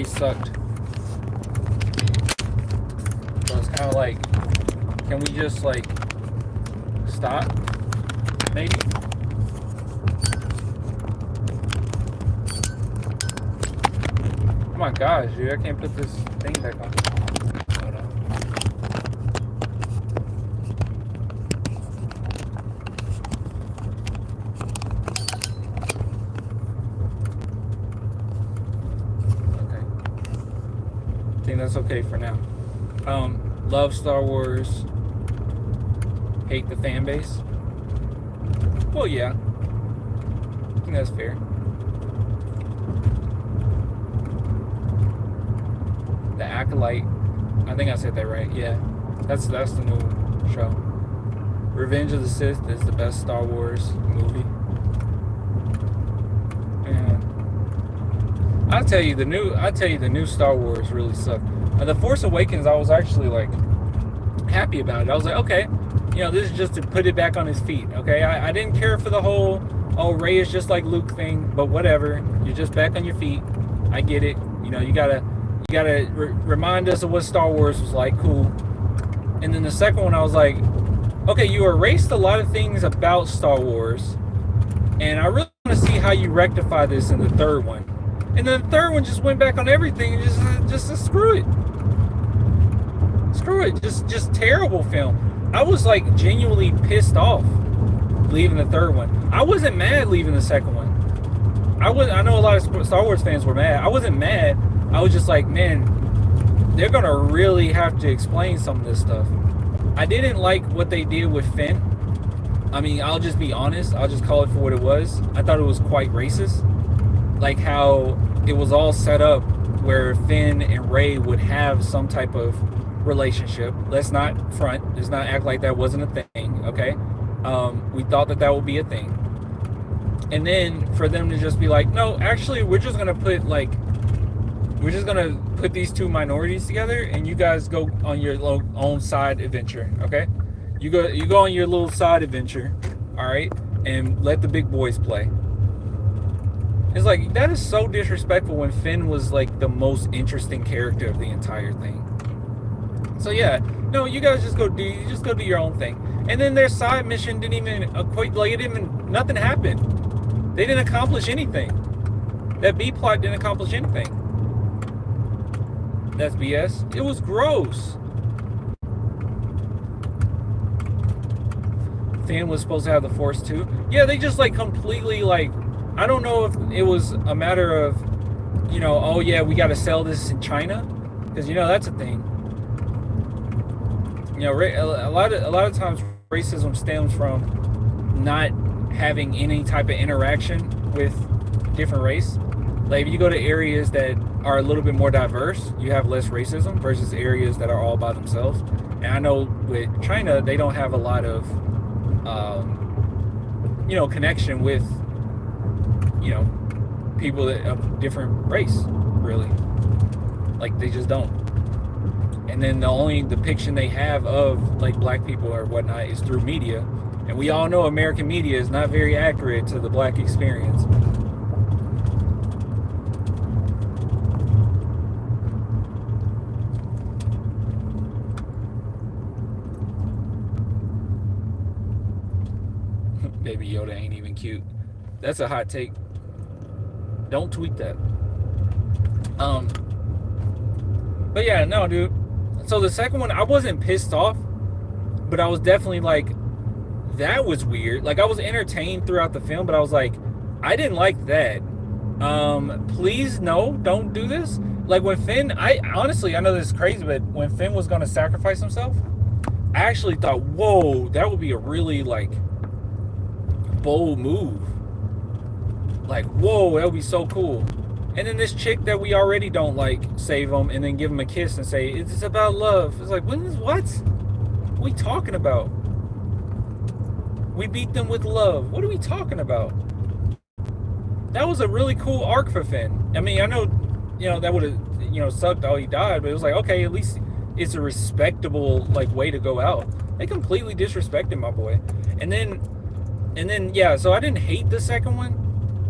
sucked. So it's kind of like, can we just like stop? Maybe. Oh my gosh, dude! I can't put this thing back on. Hold on. I think that's okay for now. Love Star Wars. Hate the fan base. Well, yeah. I think that's fair. The Acolyte. I think I said that right. Yeah. That's the new show. Revenge of the Sith is the best Star Wars movie. And I'll tell you the new Star Wars really sucked. The Force Awakens, I was actually like happy about it. I was like, okay, this is just to put it back on his feet. Okay, I didn't care for the whole Rey is just like Luke thing, but whatever. You're just back on your feet. I get it. You gotta remind us of what Star Wars was like. Cool. And then the second one, I was like, okay, you erased a lot of things about Star Wars, and I really want to see how you rectify this in the third one. And then the third one just went back on everything and just screw it. Screw it. Just terrible film. I was like genuinely pissed off leaving the third one. I wasn't mad leaving the second one. I know a lot of Star Wars fans were mad. I wasn't mad. I was just like, man, they're gonna really have to explain some of this stuff. I didn't like what they did with Finn. I mean, I'll just be honest. I'll just call it for what it was. I thought it was quite racist. Like how it was all set up where Finn and Rey would have some type of relationship. Let's not front. Let's not act like that wasn't a thing, okay? We thought that would be a thing. And then for them to just be like, no, actually, we're just going to put these two minorities together and you guys go on your own side adventure, okay? You go on your little side adventure, all right? And let the big boys play. It's like, that is so disrespectful when Finn was like the most interesting character of the entire thing. So yeah, no, you guys just go do your own thing. And then their side mission didn't even equate, like nothing happened. They didn't accomplish anything. That B plot didn't accomplish anything. That's BS. It was gross. Finn was supposed to have the Force too. Yeah, they just like completely like, I don't know if it was a matter of, oh yeah, we got to sell this in China, because that's a thing. A lot of times racism stems from not having any type of interaction with different race. Like if you go to areas that are a little bit more diverse, you have less racism versus areas that are all by themselves. And I know with China, they don't have a lot of, connection with, people that of different race, really. Like they just don't. And then the only depiction they have of like black people or whatnot is through media. And we all know American media is not very accurate to the black experience. Baby Yoda ain't even cute. That's a hot take. Don't tweet that. But yeah, no, dude. So the second one, I wasn't pissed off, but I was definitely like, that was weird. Like I was entertained throughout the film, but I was like, I didn't like that. Please, no, don't do this. Like when Finn, I know this is crazy, but when Finn was gonna sacrifice himself, I actually thought, whoa, that would be a really like bold move. Like, whoa, that would be so cool. And then this chick that we already don't like, save him and then give him a kiss and say, it's about love. It's like, what? What are we talking about? We beat them with love. What are we talking about? That was a really cool arc for Finn. I mean, I know, that would have, sucked how he died, but it was like, okay, at least it's a respectable, like, way to go out. They completely disrespected my boy. And then, yeah, so I didn't hate the second one,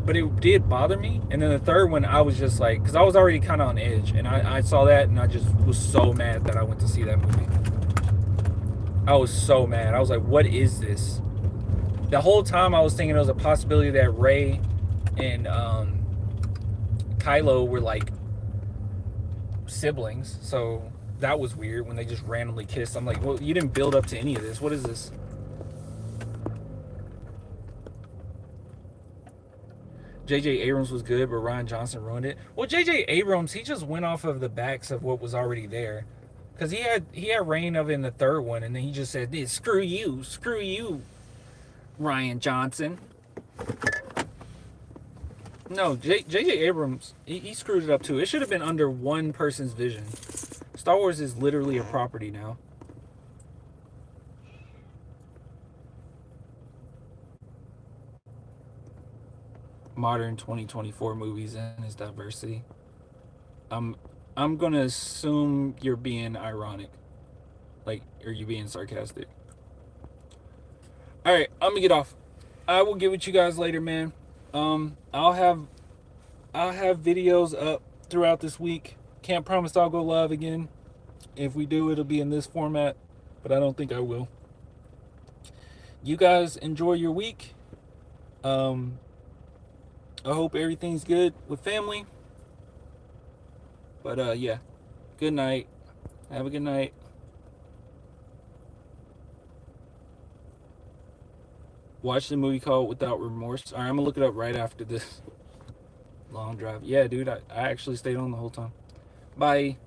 but it did bother me. And then the third one, I was just like, because I was already kind of on edge, and I saw that, and I just was so mad that I went to see that movie. I was so mad. I was like, what is this? The whole time I was thinking there was a possibility that Rey and Kylo were like siblings. So that was weird when they just randomly kissed. I'm like, well, you didn't build up to any of this. What is this? J.J. Abrams was good, but Rian Johnson ruined it. Well, J.J. Abrams, he just went off of the backs of what was already there. Because he had reign of it in the third one, and then he just said, screw you, Rian Johnson. No, J.J. Abrams, he screwed it up too. It should have been under one person's vision. Star Wars is literally a property now. modern 2024 movies and its diversity. I'm I'm gonna assume you're being ironic, like, or you being sarcastic. All right, I'm gonna get off. I will get with you guys later, man. I'll have videos up throughout this week. Can't promise I'll go live again. If we do, it'll be in this format, but I don't think I will. You guys enjoy your week. Um, I hope everything's good with family. But yeah, good night. Have a good night. Watch the movie called Without Remorse. All right, I'm gonna look it up right after this long drive. Yeah, dude, I actually stayed on the whole time. Bye.